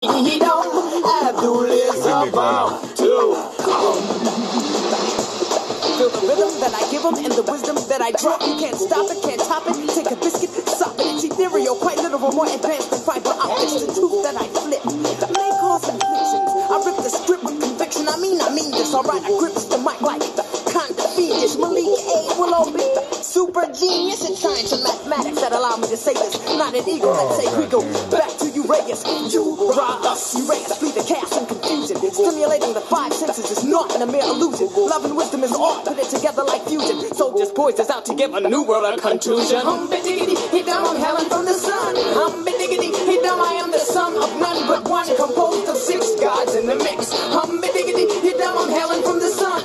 He don't have to listen to feel the rhythm that I give him and the wisdom that I drop. You can't stop it, can't top it. Take a biscuit, sop it. It's ethereal, quite literal, more advanced than fiber optics. The truth that I flip may cause inflictions. I rip the script with conviction. I mean this. Alright, I grip the mic like kind of fiendish. Malik A. Willow B. Super genius in science and mathematics that allow me to say this. Not an ego, let's say we go back to Uraeus. You raw us, Uraeus, flee the chaos and confusion. Stimulating the five senses is not a mere illusion. Love and wisdom is art, put it together like fusion. Soldiers poised us out to give a new world a contusion. Diggity, he dumb, I'm Helen from the sun. Diggity, he dumb, I am the sum of none but one, composed of six gods in the mix. Diggity, he dumb, I'm Helen from the sun.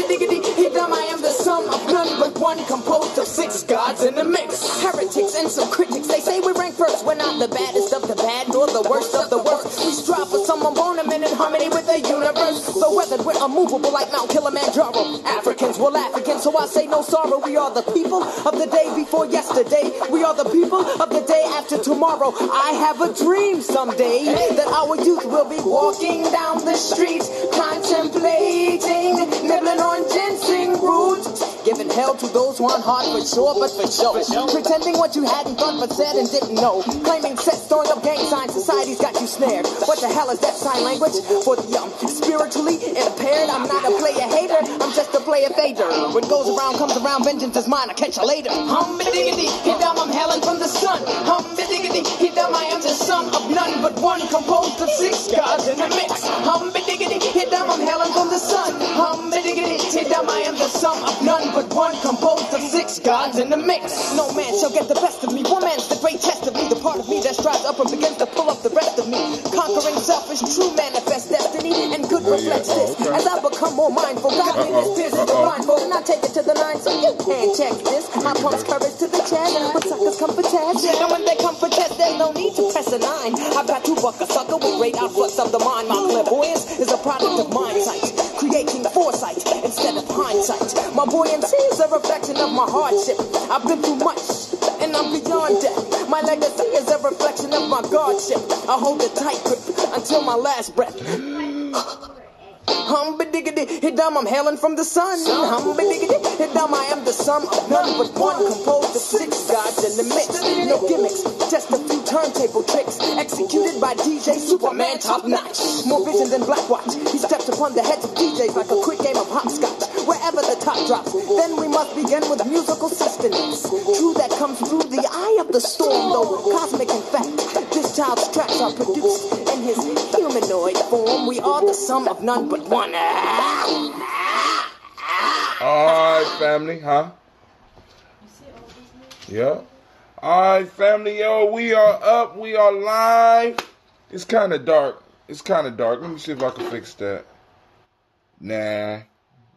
Diggity, he dumb, I am the sum of none but one, composed of six gods in the mix. Heretics and some critics, they say we rank first. We're not the baddest of the bad, nor the worst of the worst. We strive for some embodiment in harmony with the universe. So whether we're unmovable like Mount Kilimanjaro, Africans will laugh again, so I say no sorrow. We are the people of the day before yesterday. We are the people of the day after tomorrow. I have a dream someday that our youth will be walking down the streets, contemplating, nibbling on ginseng roots, giving hell to those who aren't hard for sure, but for show. Pretending what you hadn't thought but said and didn't know. Claiming sets, throwing up gang signs, society's got you snared. What the hell is that sign language? For the spiritually impaired, I'm not a player hater, I'm just a player fader. What goes around comes around, vengeance is mine, I'll catch you later. Diggity, he dumb, I'm Helen from the sun. Diggity, he dumb, I am the sum of none but one, composed of six gods in the mix. Diggity, he dumb, I'm Helen from the sun. Diggity, he dumb, I am the sum of none but one, composed of six gods in the mix. No man shall get the best of me, one man's the great test of me, the part of me that strives up and begins to pull up the rest of me. Conquering selfish, true manifest destiny, and good reflects this. As I become more mindful, godliness pierces the blindfold, and I take it to the nine, so you can't check this. I pumps courage to the chest, when suckers come for test, and when they come for test, there's no need to press a nine. I've got to buck a sucker with great outflux of the mind. My clairvoyance is a product of mind sight, creating foresight instead of hindsight. My buoyancy is a reflection of my hardship. I've been through much, and I'm beyond death. My legacy is a reflection of my godship. I hold a tight grip until my last breath. Diggity, he dumb, I'm Helen from the sun. Diggity, he dumb, I am the sum of none but one, composed of six gods in the mix. No gimmicks, just a few turntable tricks, executed by DJ Superman top notch. More vision than Black Watch. He steps upon the heads of DJs like a quick game of hopscotch. Wherever the top drops, then we must begin with musical sustenance. True, that comes through the eye of the storm, though cosmic in fact. This child's tracks are produced in his humanoid form. We are the sum of none but one. Alright, family, huh? Yeah. Alright, family, yo, we are up, we are live. It's kind of dark. Let me see if I can fix that. Nah,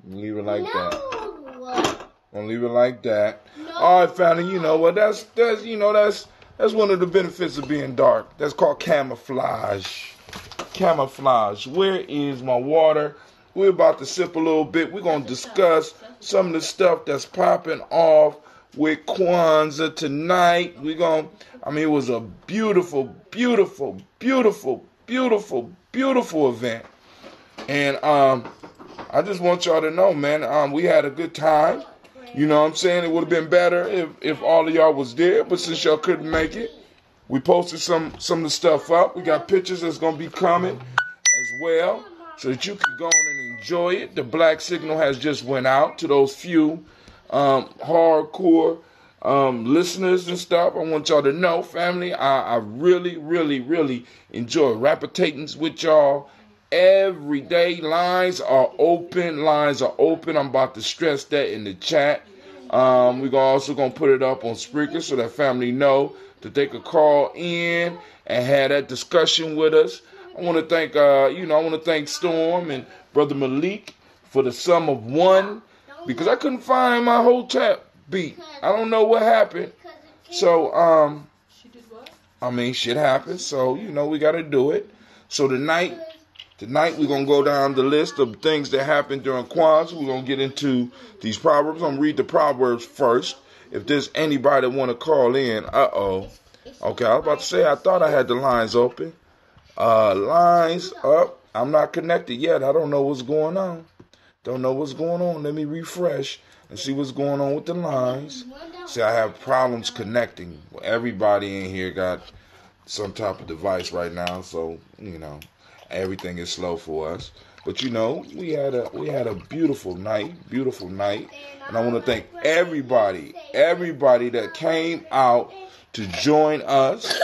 leave it like that. Gonna leave it like that. Alright, family, you know what? That's one of the benefits of being dark. That's called camouflage. Camouflage. Where is my water? We're about to sip a little bit. We're going to discuss some of the stuff that's popping off with Kwanzaa tonight. It was a beautiful, beautiful, beautiful, beautiful, beautiful event. And I just want y'all to know, man, we had a good time. You know what I'm saying? It would have been better if all of y'all was there, but since y'all couldn't make it, we posted some of the stuff up. We got pictures that's going to be coming as well, so that you can go on and enjoy it. The Black Signal has just went out to those few hardcore listeners and stuff. I want y'all to know, family, I really, really, really enjoy rapitating with y'all every day. Lines are open. I'm about to stress that in the chat. We're also going to put it up on Spreaker so that family know that they could call in and have that discussion with us. I want to thank Storm and Brother Malik for the sum of one, because I couldn't find my whole tap beat. I don't know what happened. So, shit happens. So, we got to do it. So tonight we're going to go down the list of things that happened during Kwanzaa. We're going to get into these proverbs. I'm going to read the proverbs first. If there's anybody that want to call in, Okay, I was about to say, I thought I had the lines open. Lines up. I'm not connected yet. I don't know what's going on. Don't know what's going on. Let me refresh and see what's going on with the lines. See, I have problems connecting. Everybody in here got some type of device right now, so everything is slow for us. But we had a beautiful night, and I want to thank everybody that came out to join us.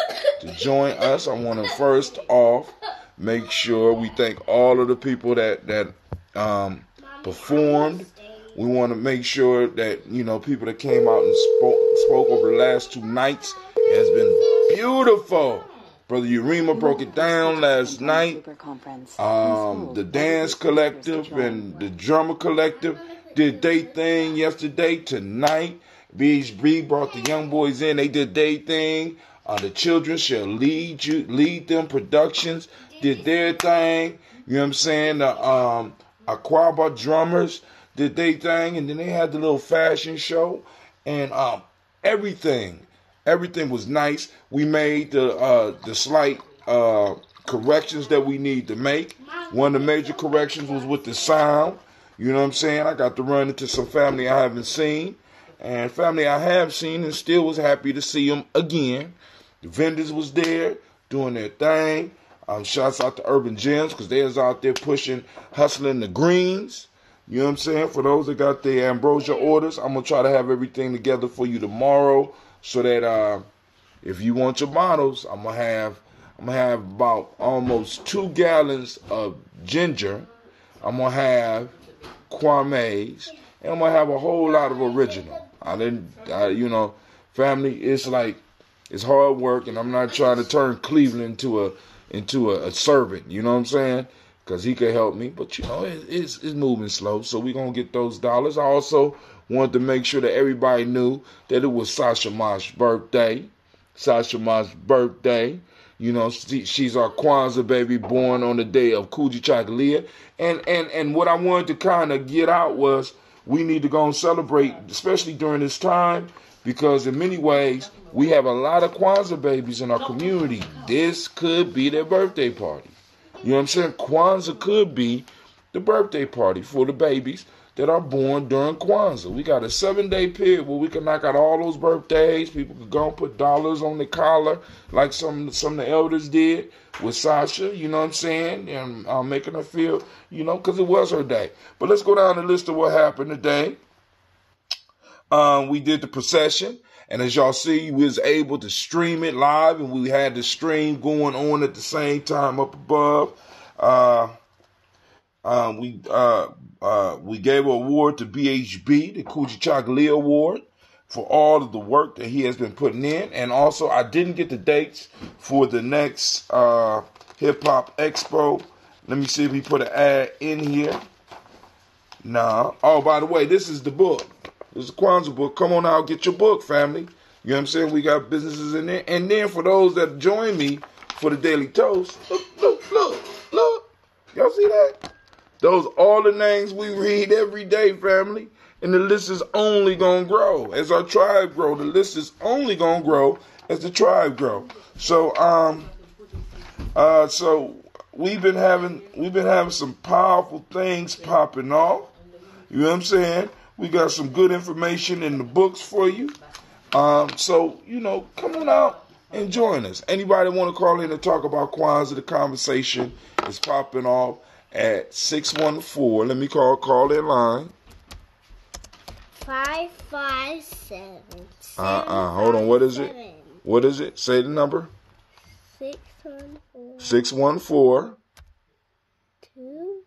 I want to first off make sure we thank all of the people that performed. We want to make sure that people that came out and spoke over the last 2 nights. It has been beautiful. Brother Urema broke it down last night. The Dance Collective and the Drummer Collective did their thing yesterday. Tonight, BHB brought the young boys in. They did their thing. The Children Shall Lead Them Productions did their thing. You know what I'm saying? The Aquaba Drummers did their thing. And then they had the little fashion show. And everything was nice. We made the slight corrections that we need to make. One of the major corrections was with the sound. You know what I'm saying? I got to run into some family I haven't seen. And family I have seen and still was happy to see them again. The vendors was there doing their thing. Shouts out to Urban Gems because they was out there hustling the greens. You know what I'm saying? For those that got their ambrosia orders, I'm going to try to have everything together for you tomorrow so that if you want your bottles, I'm going to have about almost 2 gallons of ginger. I'm going to have Kwame's, and I'm going to have a whole lot of original. Family, it's hard work, and I'm not trying to turn Cleveland into a servant, you know what I'm saying? Because he could help me, but it's moving slow, so we're going to get those dollars. I also wanted to make sure that everybody knew that it was Sasha Mosh's birthday. She's our Kwanzaa baby, born on the day of Kujichagulia. And what I wanted to kind of get out was we need to go and celebrate, especially during this time, because in many ways, we have a lot of Kwanzaa babies in our community. This could be their birthday party. You know what I'm saying? Kwanzaa could be the birthday party for the babies that are born during Kwanzaa. We got a 7-day period where we can knock out all those birthdays. People could go and put dollars on the collar like some of the elders did with Sasha, you know what I'm saying? And making her feel, because it was her day. But let's go down the list of what happened today. We did the procession. And as y'all see, we was able to stream it live, and we had the stream going on at the same time up above. We gave an award to BHB, the Kujichagulia Award, for all of the work that he has been putting in. And also, I didn't get the dates for the next Hip Hop Expo. Let me see if he put an ad in here. Nah. Oh, by the way, this is the book. This is the Kwanzaa book. Come on out, get your book, family. You know what I'm saying? We got businesses in there. And then for those that join me for the Daily Toast, look. Y'all see that? Those all the names we read every day, family. And the list is only going to grow as our tribe grow. The list is only going to grow as the tribe grow. So, we've been having some powerful things popping off. You know what I'm saying? We got some good information in the books for you. Come on out and join us. Anybody want to call in and talk about Kwanzaa? The conversation is popping off at 614. Let me call in line. 557. Hold on. What is it? What is it? Say the number. 614. 614.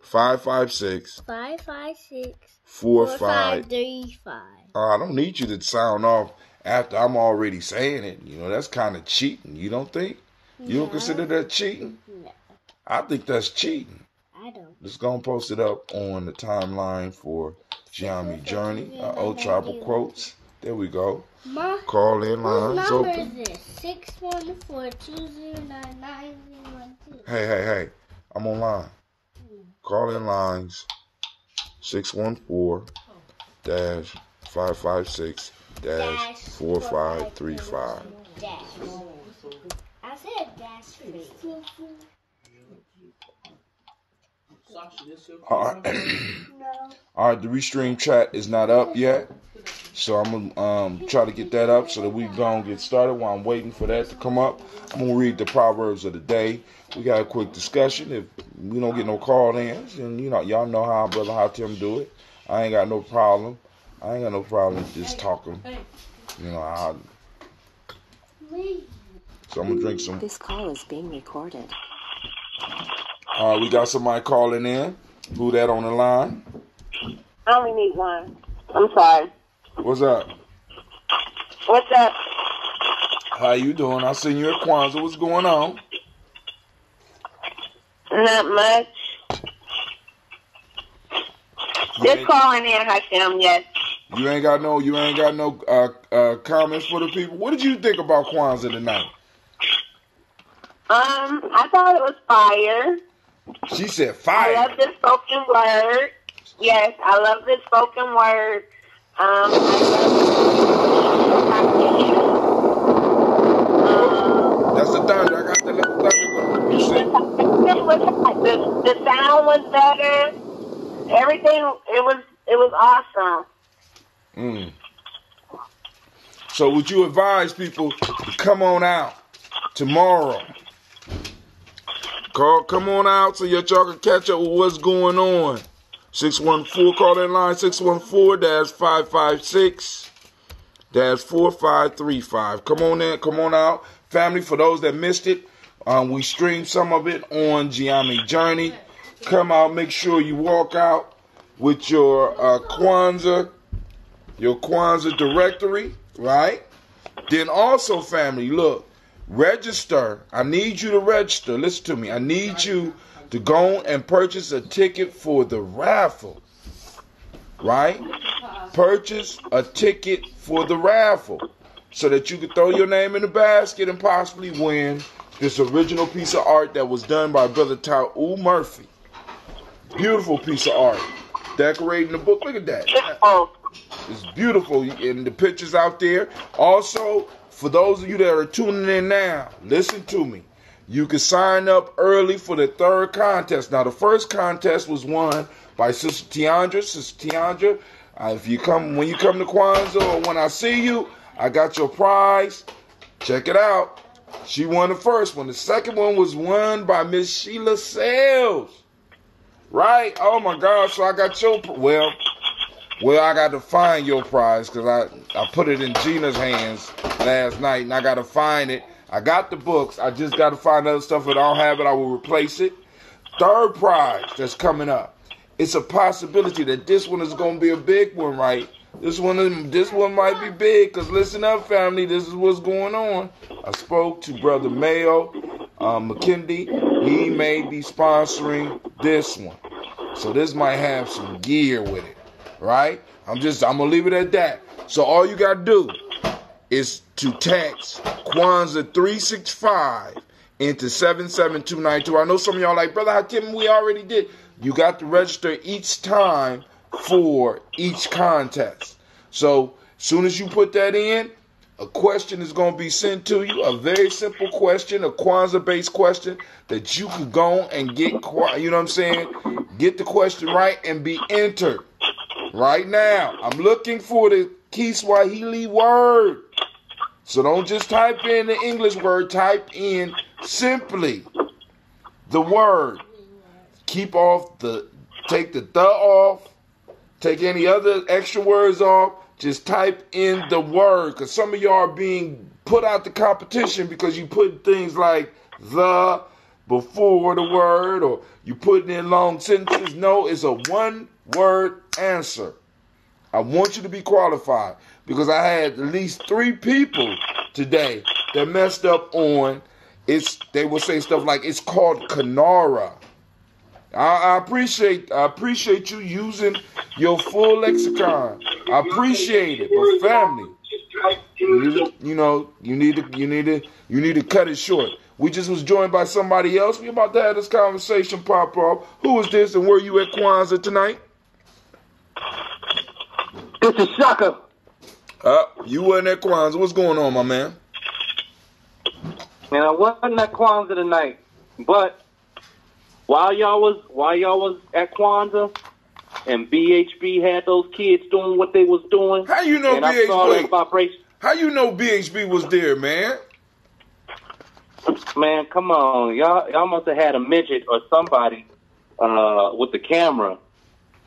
556. 4535. I don't need you to sound off after I'm already saying it. That's kind of cheating. You don't think? You don't consider that cheating? No. I think that's cheating. I don't. Let's go and post it up on the timeline for Giami Journey. Old Tribal Quotes. There we go. Call in line. What number is this? 614-209-9012. Hey. I'm online. Call in lines 614-556-4535. I said dash 3. All right. All right, the restream chat is not up yet. So I'm going to try to get that up so that we go and get started. While I'm waiting for that to come up, I'm going to read the Proverbs of the day. We got a quick discussion. If we don't get no call-ins, and y'all know how Brother Hatim do it. I ain't got no problem. I ain't got no problem just talking. So I'm going to drink some. This call is being recorded. All right, we got somebody calling in. Who that on the line? I only need one. I'm sorry. What's up? What's up? How you doing? I seen you at Kwanzaa. What's going on? Not much. Just calling in, Hashem, yes. You ain't got no comments for the people. What did you think about Kwanzaa tonight? I thought it was fire. She said fire. I love the spoken word. Yes, I love the spoken word. I love that's the thunder. I got the little thunder going. You see? The sound was better. Everything, it was awesome. So would you advise people to come on out tomorrow? Come on out so y'all can catch up with what's going on. 614, call that line 614-556-4535. Come on in, come on out. Family, for those that missed it, we streamed some of it on Gianni Journey. Come out, make sure you walk out with your Kwanzaa directory, right? Then also, family, look, register. I need you to register. Listen to me. I need you to go and purchase a ticket for the raffle, right? Purchase a ticket for the raffle so that you can throw your name in the basket and possibly win this original piece of art that was done by Brother Ta'u Murphy. Beautiful piece of art. Decorating the book. Look at that. It's beautiful. And the pictures out there. Also, for those of you that are tuning in now, listen to me. You can sign up early for the third contest. Now, the first contest was won by Sister Tiandra. Sister Tiandra, when you come to Kwanzaa or when I see you, I got your prize. Check it out. She won the first one. The second one was won by Miss Sheila Sales. Right? Oh, my God. So I got your... Well, I got to find your prize because I put it in Gina's hands last night, and I got to find it. I got the books. I just got to find other stuff. If I don't have it, I will replace it. Third prize that's coming up. It's a possibility that this one is going to be a big one, right? This one might be big because listen up, family. This is what's going on. I spoke to Brother Mayo McKindy. He may be sponsoring this one. So this might have some gear with it, right? I'm going to leave it at that. So all you got to do is to text Kwanzaa 365 into 77292. I know some of y'all like, Brother Hakim, we already did. You got to register each time for each contest. So soon as you put that in, a question is going to be sent to you, a very simple question, a Kwanzaa-based question that you can go and get, you know what I'm saying? Get the question right and be entered. Right now, I'm looking for the Kiswahili word. So don't just type in the English word, type in simply the word. Take the off, take any other extra words off, just type in the word. Because some of y'all are being put out the competition because you put things like the before the word or you putting in long sentences. No, it's a one-word answer. I want you to be qualified because I had at least 3 people today that messed up on they will say stuff like it's called Kanara. I appreciate you using your full lexicon. I appreciate it, but family, you need to cut it short. We just was joined by somebody else. We about to have this conversation pop off. Who is this and where you at Kwanzaa tonight? This is Shaka. You wasn't at Kwanzaa. What's going on, my man? Man, I wasn't at Kwanzaa tonight, but while y'all was at Kwanzaa and BHB had those kids doing what they was doing. How you know and I saw that BHB? vibration. How you know BHB was there, man? Man, come on, y'all must have had a midget or somebody with the camera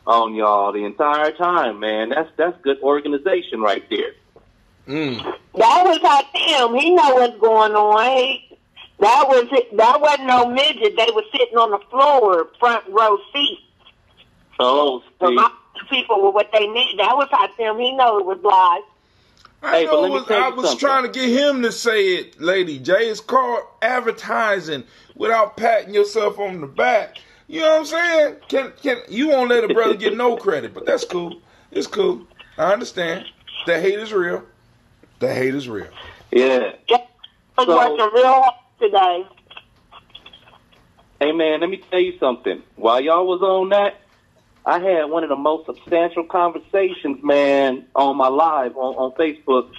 on y'all the entire time, man. That's good organization right there. That was our Tim. He know what's going on. That wasn't no midget. They were sitting on the floor, front row seat. Oh, see. People with what they need. That was how Tim. He know it was live. I was trying to get him to say it, Lady J. It's called advertising without patting yourself on the back. You know what I'm saying? Can you won't let a brother get no credit, but that's cool. It's cool. I understand. The hate is real. The hate is real. Yeah. I was working real hard today. Hey man, let me tell you something. While y'all was on that, I had one of the most substantial conversations, man, on my live on Facebook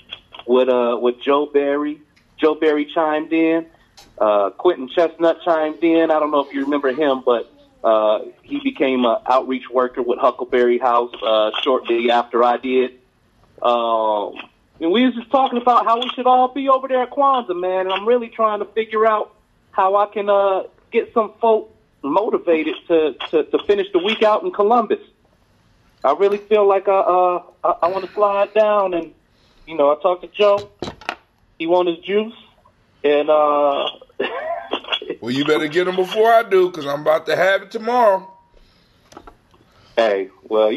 with Joe Berry. Joe Berry chimed in. Quentin Chestnut chimed in. I don't know if you remember him, but he became an outreach worker with Huckleberry House shortly after I did. And we was just talking about how we should all be over there at Kwanzaa, man. And I'm really trying to figure out how I can get some folk motivated to finish the week out in Columbus. I really feel like I want to slide down, and I talked to Joe. He want his juice, and well, you better get him before I do, because I'm about to have it tomorrow. Hey, well,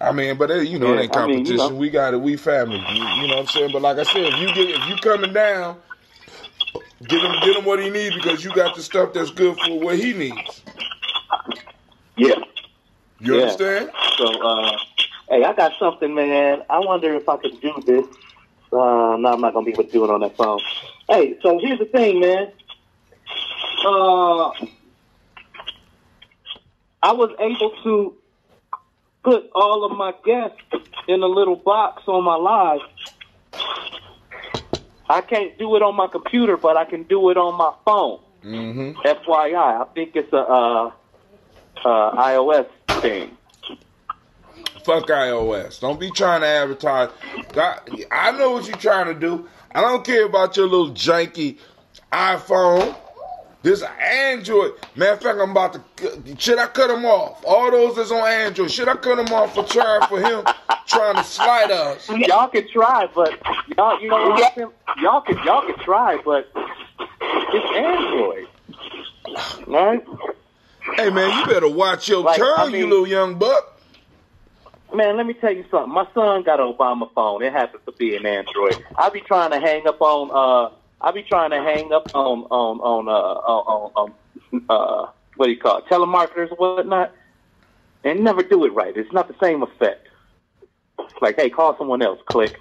I mean, but it ain't competition. We got it. We family. You know what I'm saying? But like I said, if you coming down, get him what he needs, because you got the stuff that's good for what he needs. Yeah. You understand? So, hey, I got something, man. I wonder if I could do this. No, I'm not gonna be able to do it on that phone. Hey, so here's the thing, man. I was able to put all of my guests in a little box on my live. I can't do it on my computer, but I can do it on my phone. Mm-hmm. FYI, I think it's a iOS thing. Fuck iOS. Don't be trying to advertise. I know what you're trying to do. I don't care about your little janky iPhone. This Android. Matter of fact, I'm about to. Should I cut them off? All those that's on Android. Should I cut them off for trying to slide us? Y'all can try, but y'all can try, but it's Android, right? Hey man, you better watch your tongue, you little young buck. Man, let me tell you something. My son got an Obama phone. It happens to be an Android. I be trying to hang up on what do you call it, telemarketers or whatnot, and never do it right. It's not the same effect. Like, hey, call someone else. Click,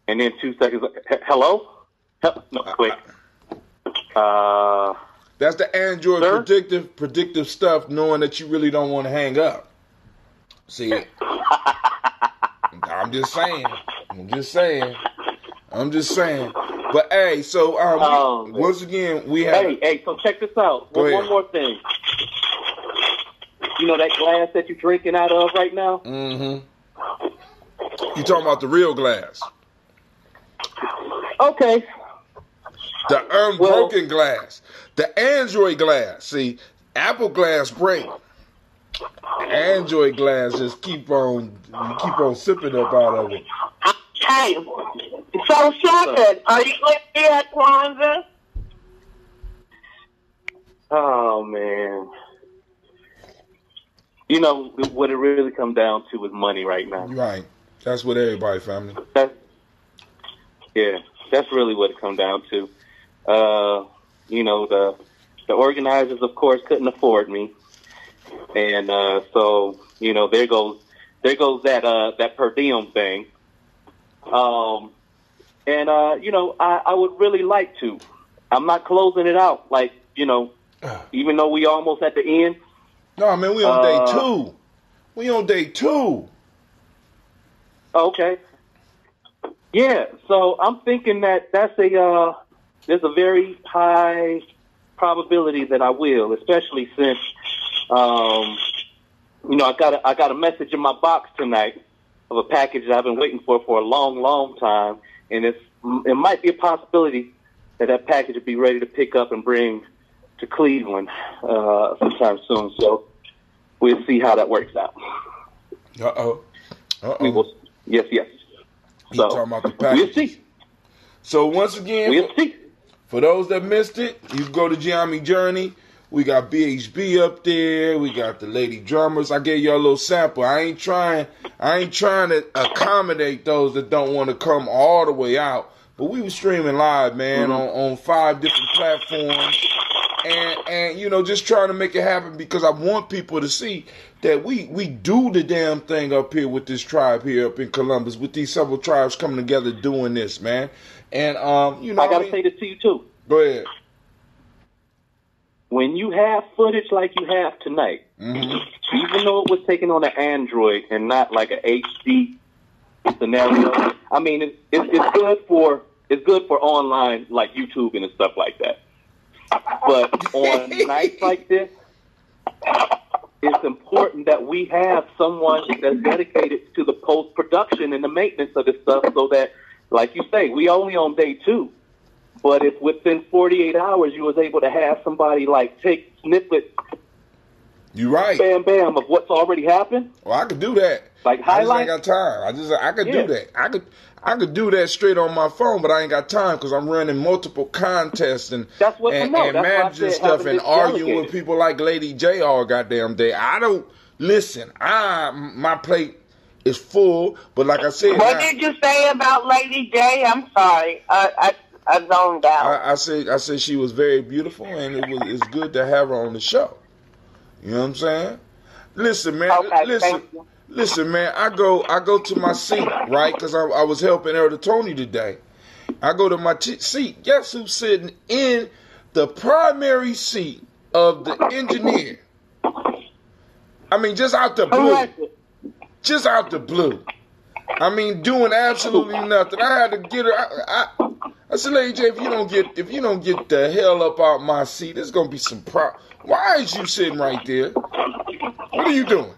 and then 2 seconds. Hello? No, click. That's the Android predictive stuff, knowing that you really don't want to hang up. See, I'm just saying. But hey, so once again, we have. Hey, so check this out. One more thing. You know that glass that you're drinking out of right now? Mm-hmm. You talking about the real glass? Okay. The unbroken glass, the Android glass. See, Apple glass break. Android glass just keep on sipping up out of it. Hey, so Shepherd, are you going to be at Kwanzaa? Oh man, what it really comes down to is money right now. Right, that's what everybody, family. That's really what it comes down to. The organizers, of course, couldn't afford me. And so there goes that per diem thing. I would really like to. I'm not closing it out, even though we almost at the end. No, man, we on day 2. We on day 2. Okay. Yeah, so I'm thinking that's there's a very high probability that I will, especially since, I got a message in my box tonight of a package that I've been waiting for a long, long time, and it might be a possibility that package will be ready to pick up and bring to Cleveland sometime soon. So we'll see how that works out. We will. Yes. So, talking about the package. We'll see. So once again, we'll see. For those that missed it, you can go to Giammi Journey. We got BHB up there. We got the Lady Drummers. I gave y'all a little sample. I ain't trying to accommodate those that don't want to come all the way out. But we were streaming live, man, on 5 different platforms. And just trying to make it happen because I want people to see that we do the damn thing up here with this tribe here up in Columbus, with these several tribes coming together doing this, man. And, I got to say this to you, too. Go ahead. When you have footage like you have tonight, even though it was taken on an Android and not like an HD scenario, I mean, it's good for online, like YouTube and stuff like that. But on nights like this, it's important that we have someone that's dedicated to the post-production and the maintenance of this stuff so that, like you say, we only on day 2. But if within 48 hours you was able to have somebody like take snippets, you right, bam, of what's already happened. Well, I could do that. Like highlight. I just ain't got time. I could do that. I could do that straight on my phone, but I ain't got time because I'm running multiple contests and managing stuff and arguing with people like Lady J all goddamn day. I don't listen. My plate is full, but like I said, what did you say about Lady J? I'm sorry, I zoned out. I said she was very beautiful, and it's good to have her on the show. You know what I'm saying? Listen, man. Okay, Listen, man. I go to my seat, right? Because I was helping Elder Tony today. I go to my seat. Guess who's sitting in the primary seat of the engineer? I mean, just out the blue. Just out the blue. I mean, doing absolutely nothing. I had to get her. I said, Lady J, if you don't get the hell up out my seat, there's gonna be some problem. Why is you sitting right there? What are you doing?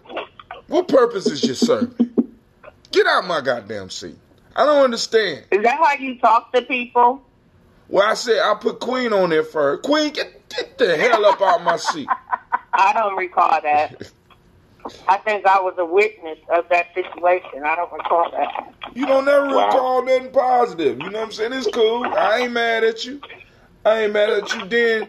What purpose is you serving? Get out my goddamn seat. I don't understand. Is that how you talk to people? Well, I said I put Queen on there first. Queen, get the hell up out my seat. I don't recall that. I think I was a witness of that situation. I don't recall that. You don't never recall nothing positive. You know what I'm saying? It's cool. I ain't mad at you. Then,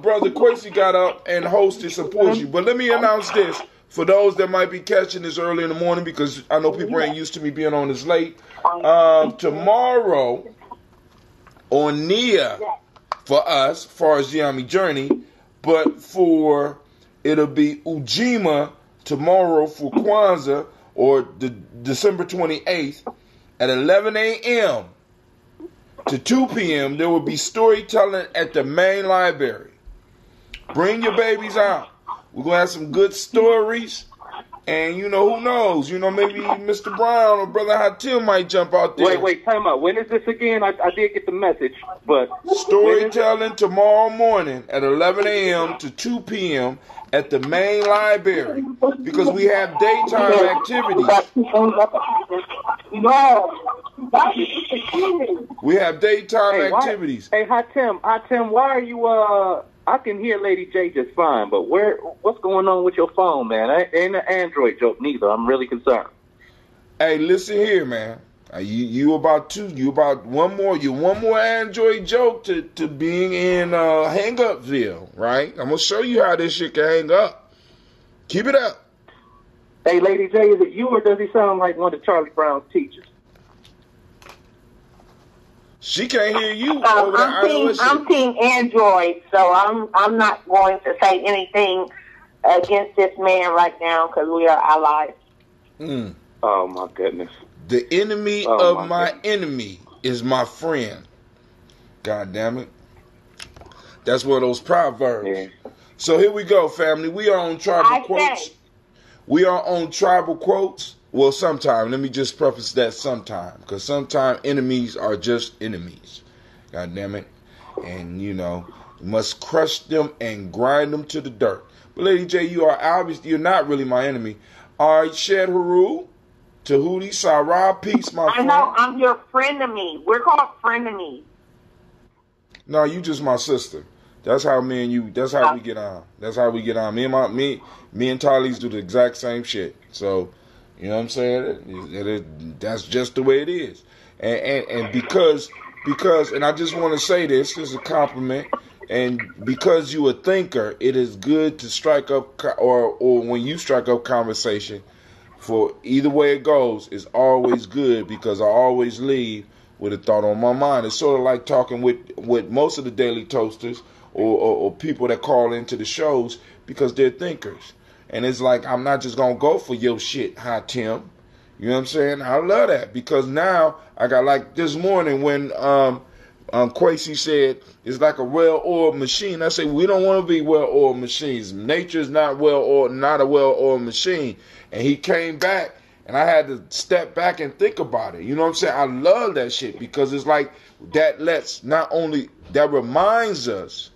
Brother Quincy got up and hosted support you. But let me announce this for those that might be catching this early in the morning because I know people ain't used to me being on this late. Tomorrow on Nia for us, as far as Giammi Journey, but it'll be Ujima tomorrow for Kwanzaa or December 28th at 11 a.m. to 2 p.m. There will be storytelling at the main library. Bring your babies out. We're going to have some good stories. And, who knows? Maybe Mr. Brown or Brother Hatil might jump out there. Wait, time out. When is this again? I did get the message, but... Storytelling tomorrow morning at 11 a.m. to 2 p.m. at the main library. Because we have daytime activities. We have daytime activities. Hey, Hatim, why are you, I can hear Lady J just fine, but what's going on with your phone, man? Ain't an Android joke neither. I'm really concerned. Hey, listen here, man. You about one more Android joke to being in Hang Upville, right? I'm gonna show you how this shit can hang up. Keep it up. Hey, Lady J, is it you or does he sound like one of Charlie Brown's teachers? She can't hear you. I'm team Android, so I'm not going to say anything against this man right now because we are allies. Oh my goodness! The enemy of my enemy is my friend. God damn it! That's one of those proverbs. Yeah. So here we go, family. We are on tribal quotes. We are on tribal quotes. Well, sometime. Let me just preface that sometime. Because sometimes enemies are just enemies. God damn it. And, We must crush them and grind them to the dirt. But Lady J, you're not really my enemy. All right, Shed Haru, Tahuti, Sarah, peace, my friend. I know, I'm your frenemy. We're called frenemies. No, you just my sister. That's how me and you. That's how we get on. That's how we get on. Me and Tyrese do the exact same shit. So, you know what I'm saying? That's just the way it is. And because, and I just want to say this is a compliment. And because you a thinker, it is good to strike up, or when you strike up conversation, for either way it goes, it's always good because I always leave with a thought on my mind. It's sort of like talking with most of the Daily Toasters or people that call into the shows because they're thinkers. And it's like, I'm not just going to go for your shit, hi, Tim. You know what I'm saying? I love that because now I got, like this morning when Quasi said it's like a well-oiled machine. I say we don't want to be well-oiled machines. Nature's not not a well-oiled machine. And he came back, and I had to step back and think about it. You know what I'm saying? I love that shit because it's like that reminds us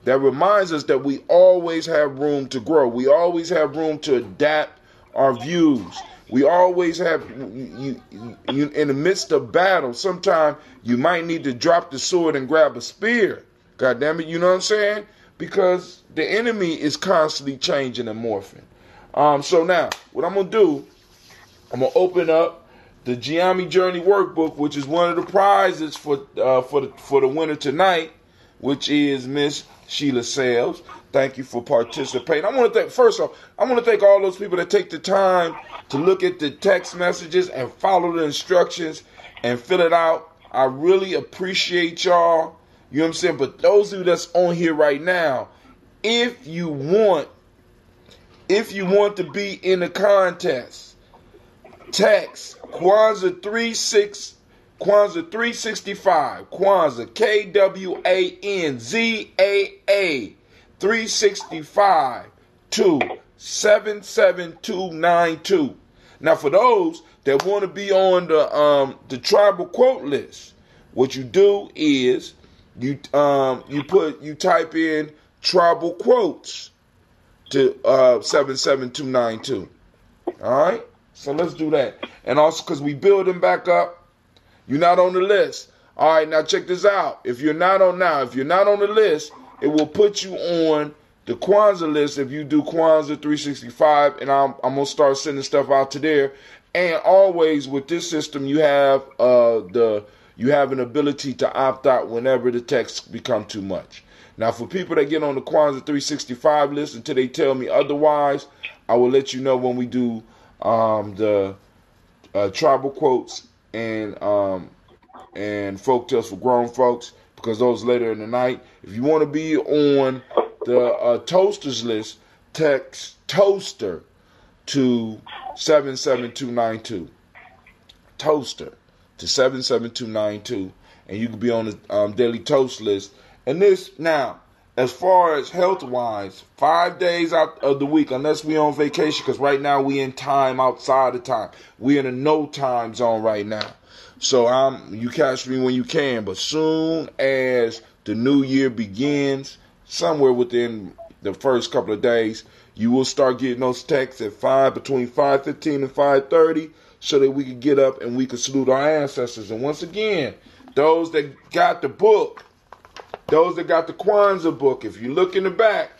that we always have room to grow. We always have room to adapt our views. We always have, you in the midst of battle, sometimes you might need to drop the sword and grab a spear. God damn it, you know what I'm saying? Because the enemy is constantly changing and morphing. So now, what I'm going to do, I'm going to open up the Giami Journey Workbook, which is one of the prizes for the winner tonight, which is Miss Sheila Sales. Thank you for participating. I want to thank all those people that take the time to look at the text messages and follow the instructions and fill it out. I really appreciate y'all. You know what I'm saying? But those of you that's on here right now, if you want to be in the contest, text Kwanzaa 365, Kwanzaa, KWANZAA 365 to 77292. Now, for those that want to be on the tribal quote list, what you do is you type in tribal quotes to 77292. All right, so let's do that. And also, because we build them back up, you're not on the list. All right, now check this out. If you're not on the list, it will put you on the Kwanzaa list if you do Kwanzaa 365, and I'm gonna start sending stuff out to there. And always with this system, you have an ability to opt out whenever the texts become too much. Now, for people that get on the Kwanzaa 365 list until they tell me otherwise, I will let you know when we do the tribal quotes and folk tales for grown folks, because those later in the night. If you want to be on the toasters list, text toaster to 77292. Toaster to 77292, and you can be on the daily toast list. And this, now, as far as health-wise, 5 days out of the week, unless we on vacation, because right now we in time outside of time. We in a no time zone right now. So you catch me when you can, but soon as the new year begins, somewhere within the first couple of days, you will start getting those texts at between 5:15 and 5:30, so that we can get up and we can salute our ancestors. And once again, those that got the book, those that got the Kwanzaa book, if you look in the back,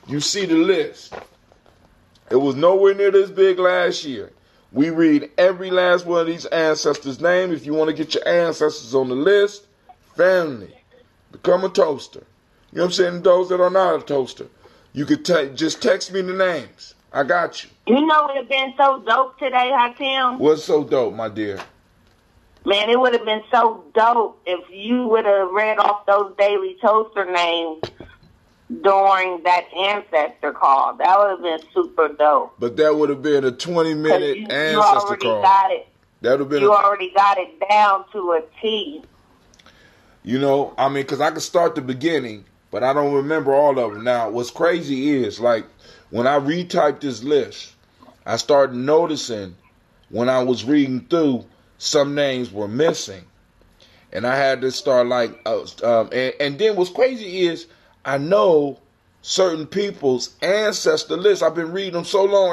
you see the list. It was nowhere near this big last year. We read every last one of these ancestors' names. If you want to get your ancestors on the list, family, become a toaster. You know what I'm saying? Those that are not a toaster, you could just text me the names. I got you. You know it would have been so dope today, Hatim? What's so dope, my dear? Man, it would have been so dope if you would have read off those daily toaster names during that ancestor call. That would have been super dope. But that would have been a 20-minute ancestor call. Got it. That would have been. You already got it down to a T. You know, I mean, because I could start the beginning, but I don't remember all of them. Now, what's crazy is, like, when I retyped this list, I started noticing when I was reading through, some names were missing. And I had to start like, and then what's crazy is I know certain people's ancestor lists. I've been reading them so long.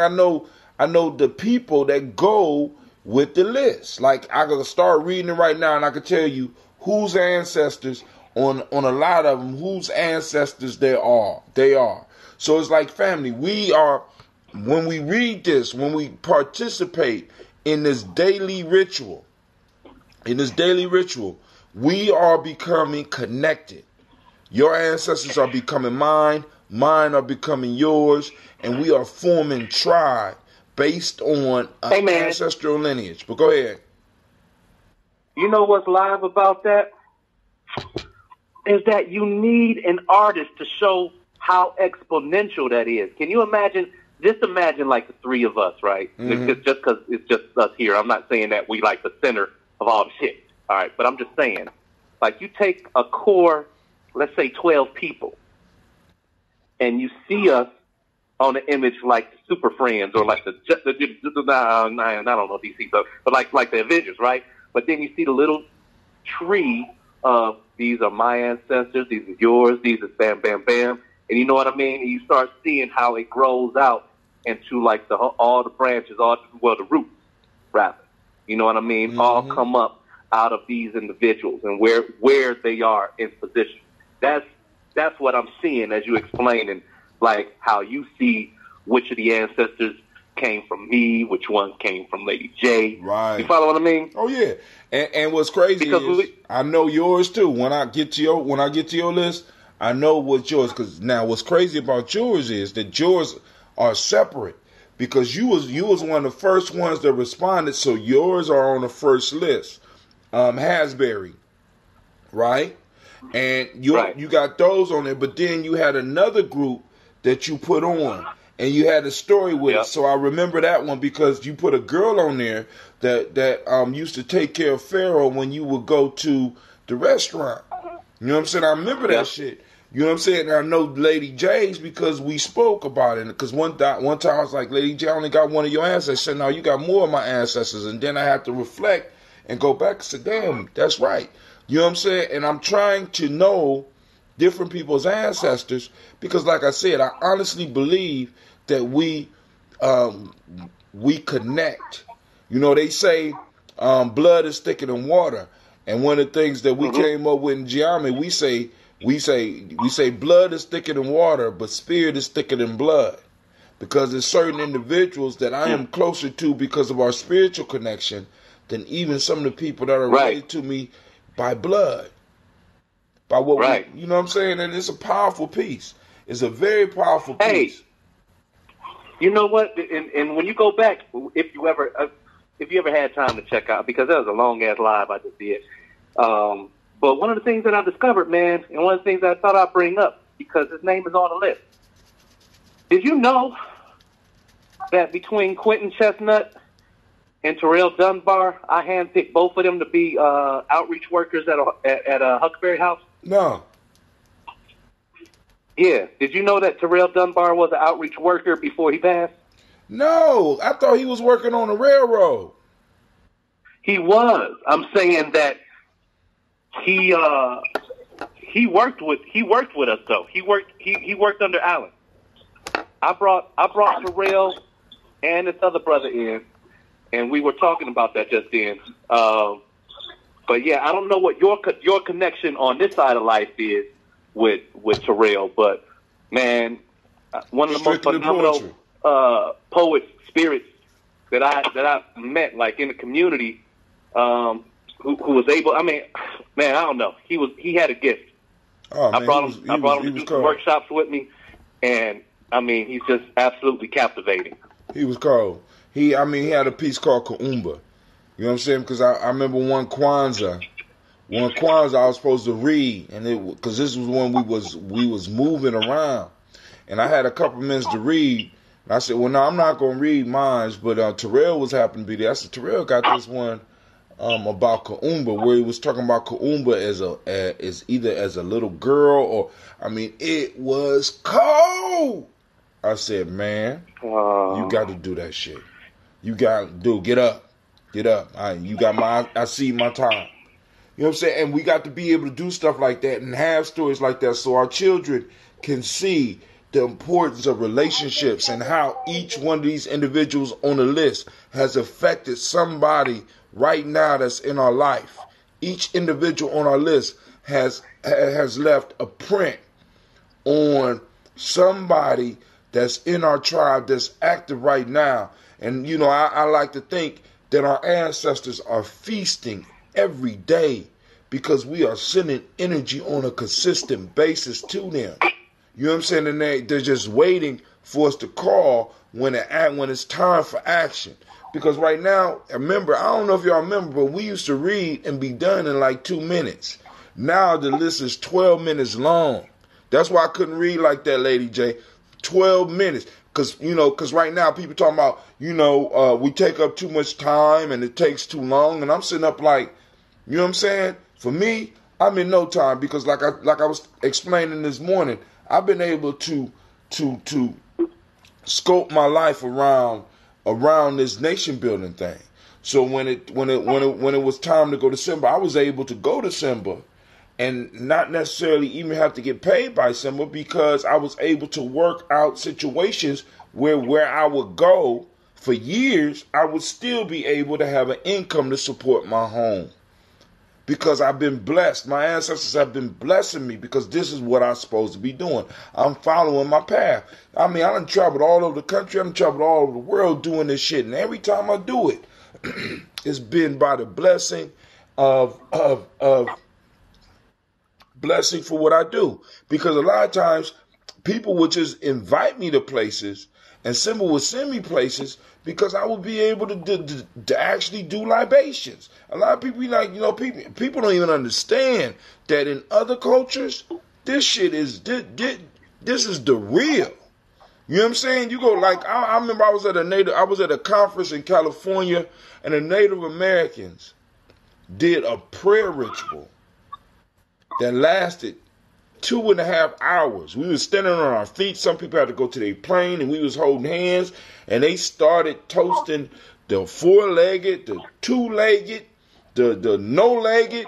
I know the people that go with the list. Like I could start reading it right now, and I could tell you whose ancestors on a lot of them, whose ancestors they are. So it's like family. We are, when we read this, when we participate in this daily ritual, we are becoming connected. Your ancestors are becoming mine are becoming yours, and we are forming tribe based on ancestral lineage. But go ahead. You know what's live about that? Is that you need an artist to show how exponential that is. Can you imagine? Just imagine like the three of us, right? Mm-hmm. It's just because it's just us here. I'm not saying that we like the center of all the shit. All right, but I'm just saying, like you take a core, let's say 12 people, and you see us on the image like the Super Friends or like the I don't know DC, but like the Avengers, right? But then you see the little tree of these are my ancestors, these are yours, these are bam, bam, bam, and you know what I mean? And you start seeing how it grows out into like all the branches, the roots, rather. You know what I mean? Mm-hmm. All come up out of these individuals and where they are in position. That's what I'm seeing as you explain, and like how you see which of the ancestors came from me, which one came from Lady J. Right. You follow what I mean? Oh yeah. And what's crazy is I know yours too. When I get to your list, I know what's yours. Because now what's crazy about yours is that yours are separate. Because you was one of the first ones that responded, so yours are on the first list. Hasbury, right? And you got those on there, but then you had another group that you put on, and you had a story with it. So I remember that one because you put a girl on there that used to take care of Pharaoh when you would go to the restaurant. You know what I'm saying? I remember that shit. You know what I'm saying? And I know Lady J's because we spoke about it. Because one time I was like, Lady J, I only got one of your ancestors. She said, no, you got more of my ancestors. And then I had to reflect and go back and say, damn, that's right. You know what I'm saying? And I'm trying to know different people's ancestors because, like I said, I honestly believe that we connect. You know, they say blood is thicker than water. And one of the things that we came up with in geometry, we say blood is thicker than water, but spirit is thicker than blood. Because there's certain individuals that I am closer to because of our spiritual connection than even some of the people that are related to me by blood. By what we, you know what I'm saying? And it's a powerful piece. It's a very powerful piece. You know what? And when you go back, if you ever had time to check out, because that was a long ass live I just did. But one of the things that I discovered, man, and one of the things I thought I'd bring up, because his name is on the list. Did you know that between Quentin Chestnut and Terrell Dunbar, I handpicked both of them to be outreach workers at Huckleberry House? No. Yeah. Did you know that Terrell Dunbar was an outreach worker before he passed? No. I thought he was working on the railroad. He was. I'm saying that he worked with us though. He worked under Allen. I brought Terrell and this other brother in, and we were talking about that just then. But yeah, I don't know what your connection on this side of life is with Terrell, but man, one of the most phenomenal poet spirits that I met, like in the community, who was able. I mean, man, I don't know. He had a gift. Oh, man, I brought him to do some workshops with me, and I mean, he's just absolutely captivating. He was cold. He had a piece called Kuumba. You know what I'm saying? Because I remember one Kwanzaa I was supposed to read, and because this was when we was moving around, and I had a couple minutes to read. And I said, well, no, I'm not gonna read mine, but Terrell was happened to be there. I said, Terrell got this one about Kuumba, where he was talking about Kuumba as either as a little girl or, I mean, it was cold. I said, man, you got to do that shit. You got to get up. I see my time. You know what I'm saying? And we got to be able to do stuff like that and have stories like that so our children can see the importance of relationships and how each one of these individuals on the list has affected somebody right now that's in our life. Each individual on our list has left a print on somebody that's in our tribe that's active right now. And, you know, I like to think that our ancestors are feasting every day because we are sending energy on a consistent basis to them. You know what I'm saying? And they're just waiting for us to call when it's time for action. Because right now, remember, I don't know if y'all remember, but we used to read and be done in like 2 minutes. Now the list is 12 minutes long. That's why I couldn't read like that, Lady J. 12 minutes. Because right now people talking about, we take up too much time and it takes too long. And I'm sitting up like, you know what I'm saying? For me, I'm in no time because like I was explaining this morning, I've been able to scope my life around this nation building thing. So when it was time to go to Simba, I was able to go to Simba and not necessarily even have to get paid by Simba because I was able to work out situations where I would go for years, I would still be able to have an income to support my home. Because I've been blessed. My ancestors have been blessing me because this is what I'm supposed to be doing. I'm following my path. I mean, I done traveled all over the country. I done traveled all over the world doing this shit. And every time I do it, it's been by the blessing of blessing for what I do. Because a lot of times people would just invite me to places and Simba would send me places because I would be able to actually do libations. A lot of people be like, people don't even understand that in other cultures, this shit is, this is the real. You know what I'm saying? You go like, I remember I was at a conference in California and the Native Americans did a prayer ritual that lasted 2.5 hours. We was standing on our feet. Some people had to go to their plane and we was holding hands and they started toasting the 4-legged, the 2-legged, the no-legged.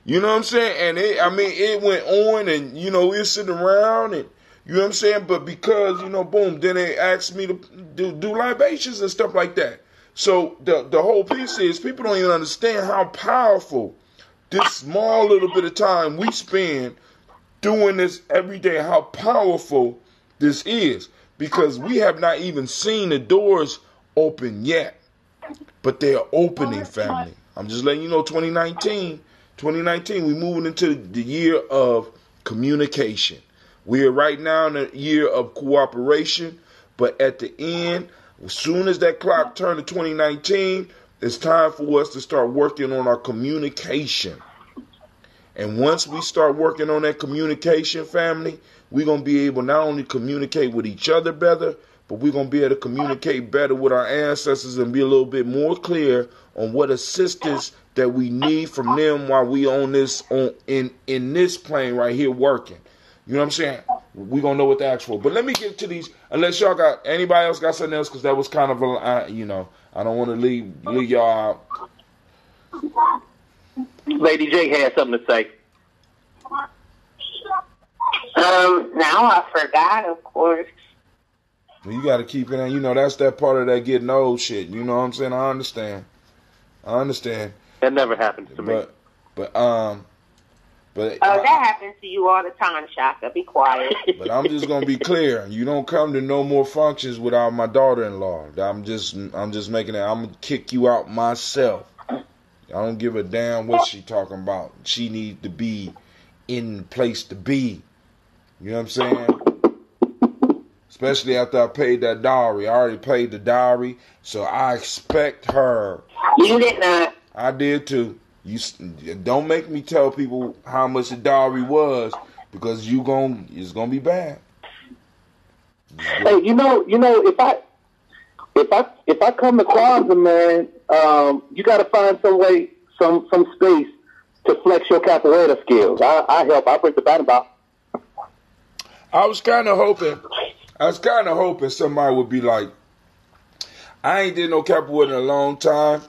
You know what I'm saying? And it went on and, we were sitting around and, you know what I'm saying? But because, boom, then they asked me to do libations and stuff like that. So the whole piece is people don't even understand how powerful this small little bit of time we spend doing this every day, how powerful this is. Because we have not even seen the doors open yet. But they are opening, family. I'm just letting you know, 2019, we moving into the year of communication. We are right now in a year of cooperation. But at the end, as soon as that clock turned to 2019, it's time for us to start working on our communication. And once we start working on that communication, family, we're going to be able not only communicate with each other better, but we're going to be able to communicate better with our ancestors and be a little bit more clear on what assistance that we need from them while we in this plane right here working. You know what I'm saying? We're going to know what to ask for. But let me get to these, unless y'all got, anybody else got something else, because that was kind of I don't want to leave y'all out. Lady J had something to say. Now I forgot, of course. Well, you got to keep it in. That's that part of that getting old shit. You know what I'm saying? I understand. That never happens to me. But that happens to you all the time, Shaka. Be quiet. But I'm just gonna be clear. You don't come to no more functions without my daughter-in-law. I'm just making it. I'm gonna kick you out myself. I don't give a damn what she talking about. She needs to be in the place to be. You know what I'm saying? Especially after I paid that dowry. I already paid the dowry, so I expect her. You did not. I did too. You don't make me tell people how much the dowry was, because it's gonna be bad. Hey, if I come to Kwanzaa, man, you got to find some space to flex your capoeira skills. I help. I bring the band about. I was kind of hoping somebody would be like, I ain't did no capoeira in a long time,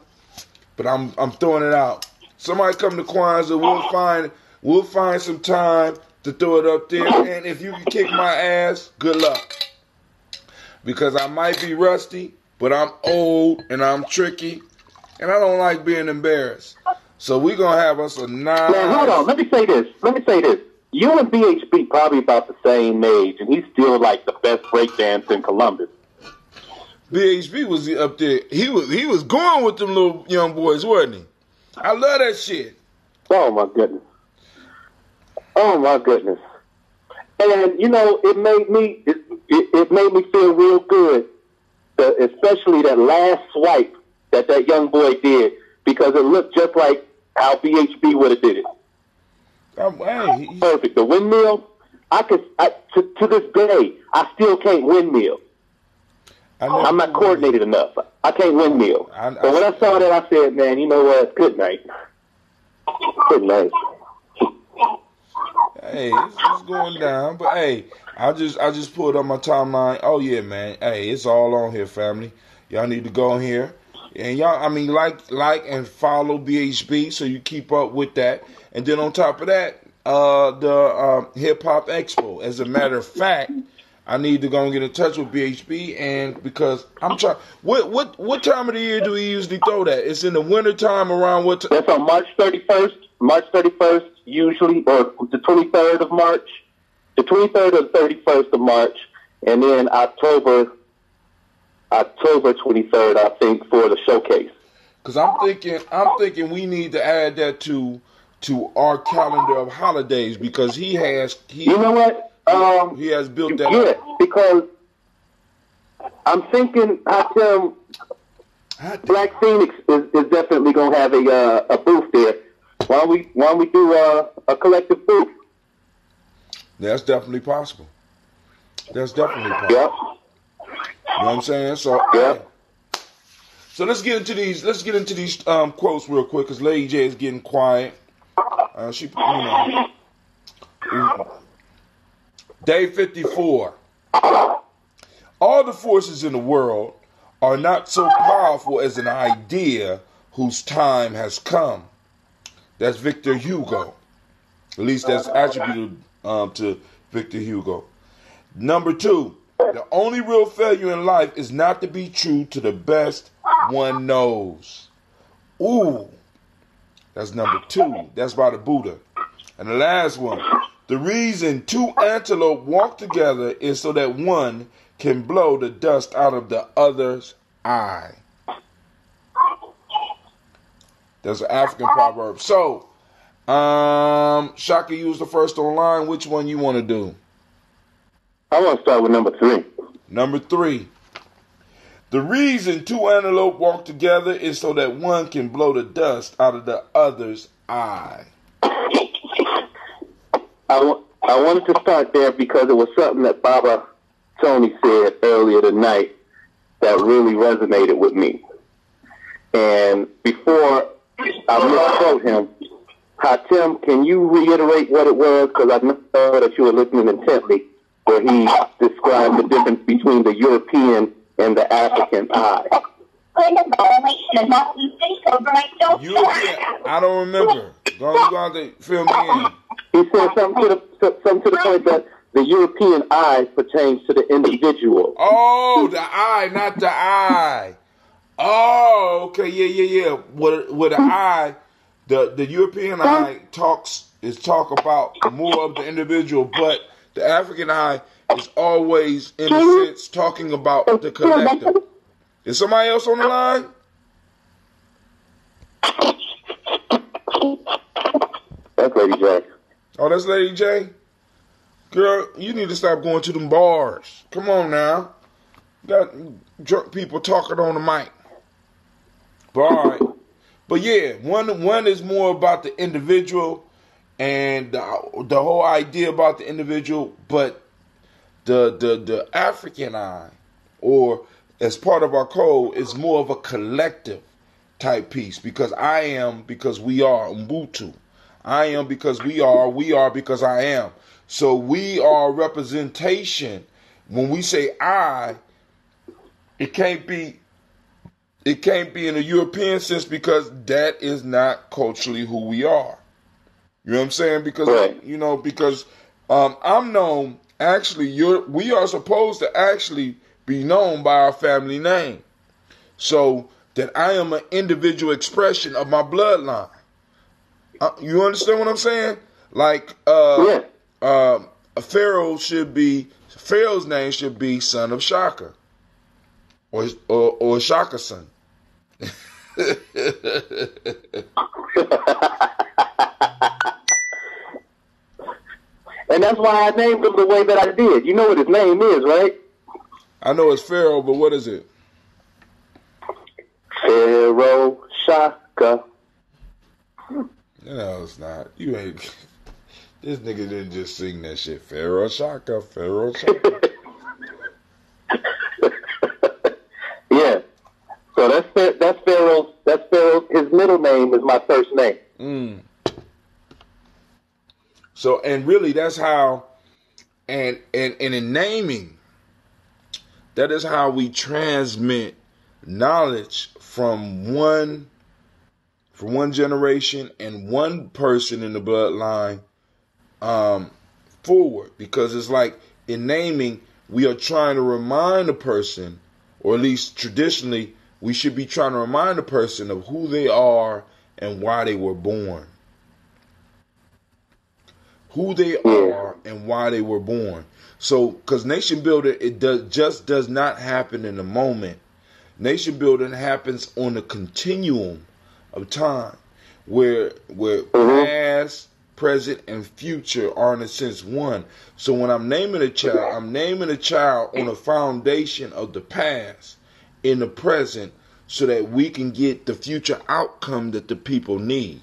but I'm throwing it out. Somebody come to Kwanzaa, we'll find some time to throw it up there. And if you can kick my ass, good luck. Because I might be rusty, but I'm old and I'm tricky, and I don't like being embarrassed. So we're going to have us a nice... Man, hold on. Let me say this. You and BHB probably about the same age, and he's still like the best breakdancer in Columbus. BHB was up there. He was going with them little young boys, wasn't he? I love that shit. Oh, my goodness. Oh, my goodness. And, you know, it made me feel real good, especially that last swipe that young boy did, because it looked just like how BHB would have did it. Hey, perfect. The windmill, to this day, I still can't windmill. I'm not coordinated enough. I can't windmill. But when I saw that, I said, man, you know what? Good night. Good night. Hey, it's going down. But hey, I just pulled up my timeline. Oh yeah, man. Hey, it's all on here, family. Y'all need to go in here. And y'all, I mean, like and follow BHB so you keep up with that. And then on top of that, the Hip Hop Expo. As a matter of fact, I need to go and get in touch with BHB, and because I'm trying. What time of the year do we usually throw that? It's in the winter time around what time? That's on March 31st. March 31st, usually, or the 23rd of March. The 23rd or the 31st of March, and then October 23rd, I think, for the showcase. Because I'm thinking we need to add that to our calendar of holidays, because he you know what? He has built that up. Yeah, because I'm thinking Black Phoenix is definitely going to have a booth there. Why we do a collective booth? That's definitely possible. That's definitely possible. Yep. You know what I'm saying? So yep. So let's get into these quotes real quick, because Lady J is getting quiet. She, Day 54. All the forces in the world are not so powerful as an idea whose time has come. That's Victor Hugo. At least that's attributed to Victor Hugo. Number 2. The only real failure in life is not to be true to the best one knows. Ooh. That's number 2. That's by the Buddha. And the last one. The reason two antelope walk together is so that one can blow the dust out of the other's eye. That's an African proverb. So, Shaka, you was the first online. Which one you want to do? I want to start with number 3. Number 3. The reason two antelope walk together is so that one can blow the dust out of the other's eye. I wanted to start there because it was something that Baba Tony said earlier tonight that really resonated with me. And before I misquote him, Hatem, can you reiterate what it was? Because I know that you were listening intently, where he described the difference between the European and the African eye. European, I don't remember. Go to fill me in. He said something to the point that the European eye pertains to the individual. Oh, the eye, not the eye. Oh, okay, yeah. With the eye, the European eye talk about more of the individual, but the African eye is always, in a sense, talking about the collective. Is somebody else on the line? That's Lady J. Oh, that's Lady J? Girl, you need to stop going to them bars. Come on now. Got drunk people talking on the mic. But all right. But yeah, one is more about the individual and the whole idea about the individual, but the African eye, or as part of our code, is more of a collective type piece, because I am because we are Ubuntu. I am because we are because I am. So we are representation. When we say I, it can't be It can't be in a European sense because that is not culturally who we are. You know what I'm saying? Because right. Because I'm known. Actually, we are supposed to actually be known by our family name, so that I am an individual expression of my bloodline. You understand what I'm saying? Like, a Pharaoh's name should be son of Shaka, or Shaka son. And that's why I named him the way that I did. You know what his name is, right? I know it's Pharaoh, but what is it? Pharaoh Shaka. No, it's not. You ain't. This nigga didn't just sing that shit. Pharaoh Shaka, Pharaoh Shaka. Yeah. So that's Pharaoh's. His middle name is my first name. So, and really, that's how, and in naming, that is how we transmit knowledge from one generation and one person in the bloodline forward. Because it's like in naming, we are trying to remind a person, or at least traditionally, we should be trying to remind a person of who they are and why they were born. Who they are and why they were born. So, because nation building, just does not happen in a moment. Nation building happens on a continuum of time, where past, present, and future are in a sense one. So when I'm naming a child, I'm naming a child on a foundation of the past in the present, so that we can get the future outcome that the people need.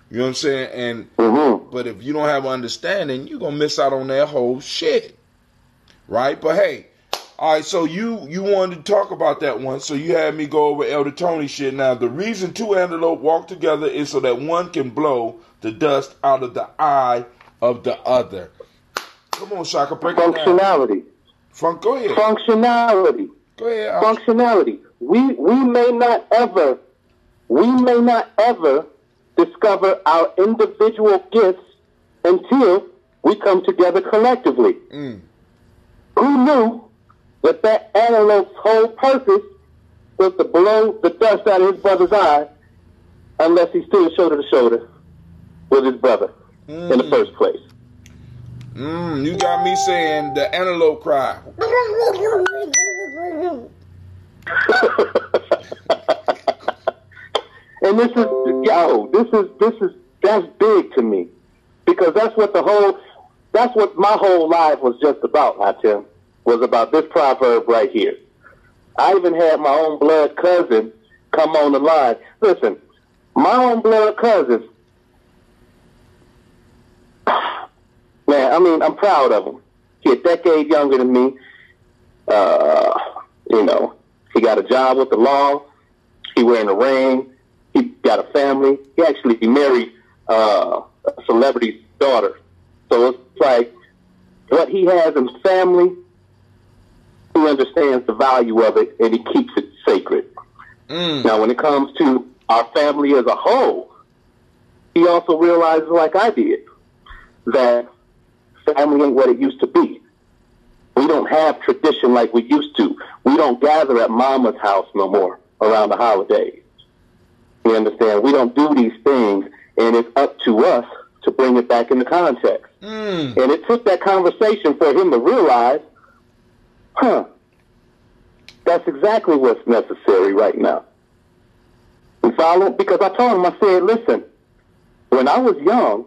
You know what I'm saying? And but if you don't have understanding, you're gonna miss out on that whole shit. Right? But hey, alright, so you wanted to talk about that one, so you had me go over Elder Tony shit. Now the reason two antelope walk together is so that one can blow the dust out of the eye of the other. Come on, Shaka, break it down. Go ahead. Functionality. Go ahead. Functionality. We may not ever discover our individual gifts until we come together collectively. Who knew that antelope's whole purpose was to blow the dust out of his brother's eye, unless he stood shoulder to shoulder with his brother in the first place? You got me saying the antelope cry. And that's big to me, because that's what my whole life was just about, Tim, was about this proverb right here. I even had my own blood cousin come on the line. Listen, my own blood cousin, man, I mean, I'm proud of him. He's a decade younger than me. He got a job with the law. He wearing a ring. He got a family. He actually married a celebrity's daughter. So it's like what he has in family, he understands the value of it, and he keeps it sacred. Now, when it comes to our family as a whole, he also realizes, like I did, that family ain't what it used to be. We don't have tradition like we used to. We don't gather at mama's house no more around the holidays. You understand? We don't do these things, and it's up to us to bring it back into context. And it took that conversation for him to realize, that's exactly what's necessary right now. You follow? Because I told him, I said, listen, when I was young,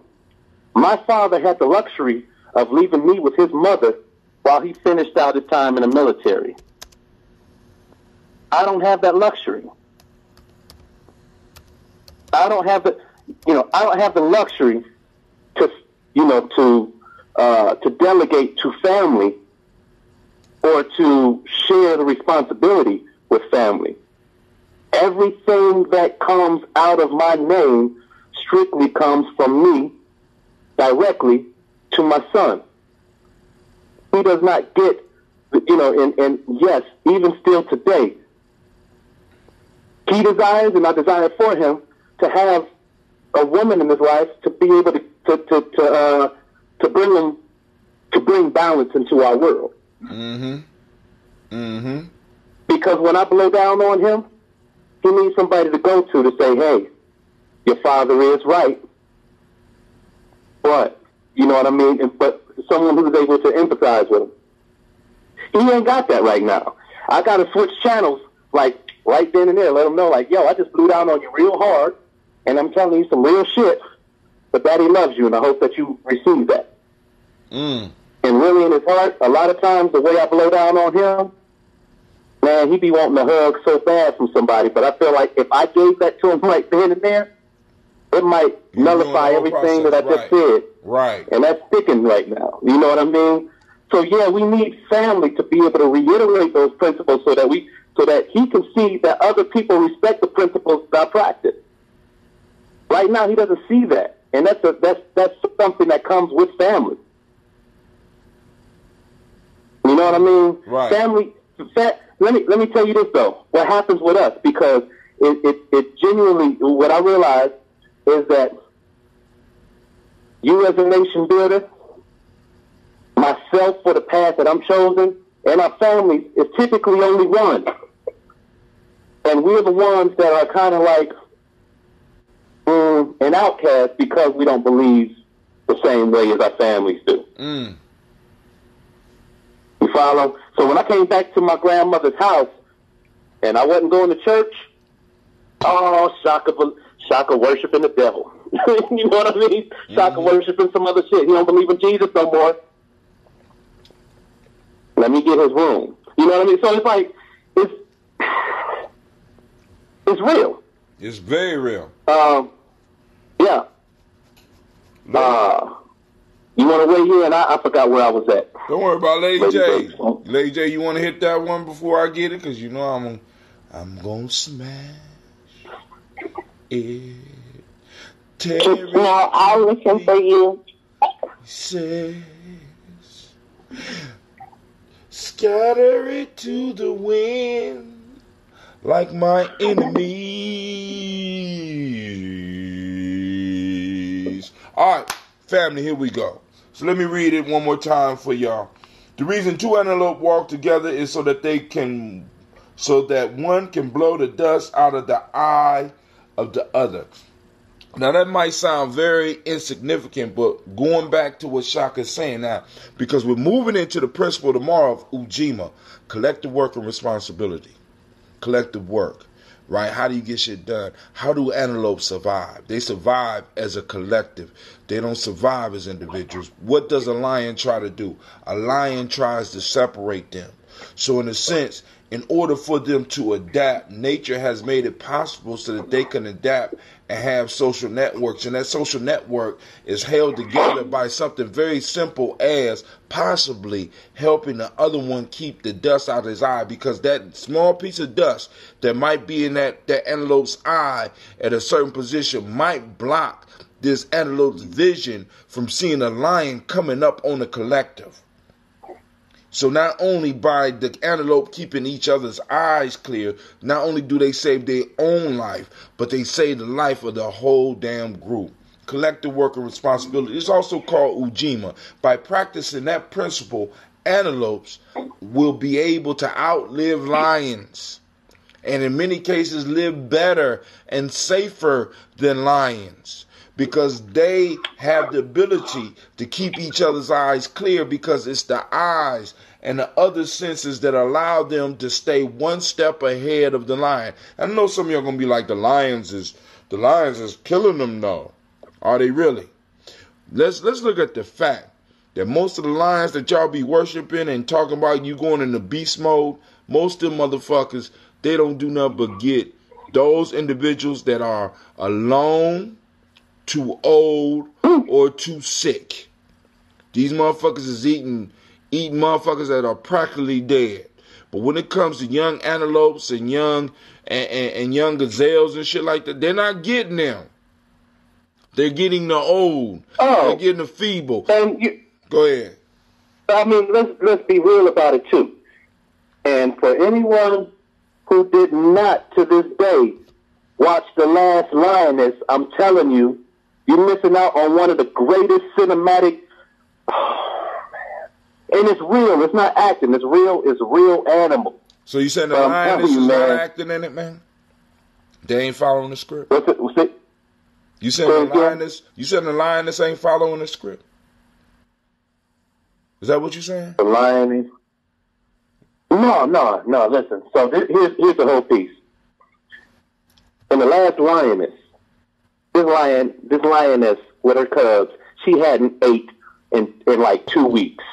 my father had the luxury of leaving me with his mother while he finished out his time in the military. I don't have that luxury. I don't have the luxury to delegate to family or to share the responsibility with family. Everything that comes out of my name strictly comes from me directly to my son. He does not get you know, and yes, even still today, he desires, and I desire for him, to have a woman in his life to be able to bring balance into our world. Because when I blow down on him, he needs somebody to go to say, hey, your father is right. But, you know what I mean? But someone who's able to empathize with him. He ain't got that right now. I got to switch channels, like, right then and there. Let him know, like, yo, I just blew down on you real hard, and I'm telling you some real shit, but Daddy loves you, and I hope that you receive that. And really in his heart, a lot of times, the way I blow down on him, man, he be wanting a hug so bad from somebody, but I feel like if I gave that to him right then and there, it might nullify everything that I just said. Right. And that's sticking right now. You know what I mean? So yeah, we need family to be able to reiterate those principles so that he can see that other people respect the principles that I practice. Right now, he doesn't see that, and that's something that comes with family. You know what I mean? Right. Family. Let me tell you this though. What happens with us, because it genuinely, what I realize is that you as a nation builder, myself for the path that I'm chosen, and our families is typically only one. And we're the ones that are kind of like an outcast because we don't believe the same way as our families do. You follow? So when I came back to my grandmother's house and I wasn't going to church, oh, Shaka worshiping the devil. You know what I mean? Shaka worshiping some other shit. He don't believe in Jesus no more. Let me get his room. You know what I mean? So it's like, it's real. It's very real. Yeah. You want to weigh in? I forgot where I was at. Don't worry about Lady J. Lady J, you want to hit that one before I get it? Because you know I'm going to smash it. No, I'll listen for you. Says, scatter it to the wind like my enemies. All right, family, here we go. So let me read it one more time for y'all. The reason two antelope walk together is so that one can blow the dust out of the eye of the other. Now that might sound very insignificant, but going back to what Shaka is saying now, because we're moving into the principle tomorrow of Ujima, collective work and responsibility. Collective work, right? How do you get shit done? How do antelopes survive? They survive as a collective. They don't survive as individuals. What does a lion try to do? A lion tries to separate them. So in a sense, in order for them to adapt, nature has made it possible so that they can adapt and have social networks. And that social network is held together by something very simple as possibly helping the other one keep the dust out of his eye, because that small piece of dust that might be in that antelope's eye at a certain position might block this antelope's vision from seeing a lion coming up on the collective. So not only by the antelope keeping each other's eyes clear, not only do they save their own life, but they save the life of the whole damn group. Collective work and responsibility is also called Ujima. By practicing that principle, antelopes will be able to outlive lions, and in many cases live better and safer than lions, because they have the ability to keep each other's eyes clear, because it's the eyes and the other senses that allow them to stay one step ahead of the lion. I know some of y'all going to be like, the lions is killing them. No. Are they really? Let's look at the fact that most of the lions that y'all be worshiping and talking about you going into beast mode, most of them motherfuckers, they don't do nothing but get those individuals that are alone, too old, or too sick. These motherfuckers is eating motherfuckers that are practically dead. But when it comes to young antelopes and young gazelles and shit like that, they're not getting them. They're getting the old. Oh, they're getting the feeble. And Go ahead. I mean, let's be real about it too. And for anyone who did not to this day watch The Last Lioness, I'm telling you, you're missing out on one of the greatest cinematic. And it's real. It's not acting. It's real. It's real animal. So you saying the lioness is not acting in it, man? They ain't following the script. What's it? You said the lioness. You said the lioness ain't following the script. Is that what you saying? The lioness. No. Listen. So here's the whole piece. In The Last Lioness, this lioness with her cubs, she hadn't ate in like 2 weeks,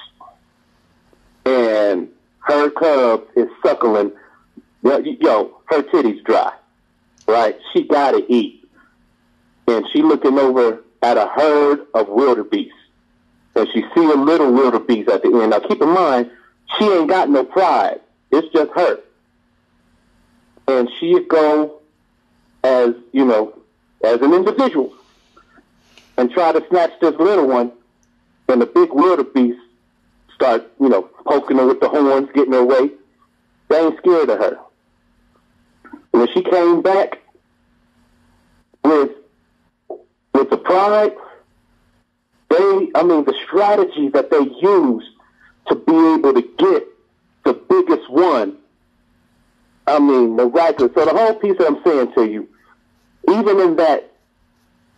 and her cub is suckling. Yo, her titties dry, right? She gotta eat, and she looking over at a herd of wildebeest, and she see a little wildebeest at the end. Now keep in mind, she ain't got no pride. It's just her, and she go as as an individual and try to snatch this little one, and the big wildebeest start, poking her with the horns, getting her way. They ain't scared of her. When she came back with the pride, the strategy that they used to be able to get the biggest one, miraculous. So the whole piece that I'm saying to you, even in that,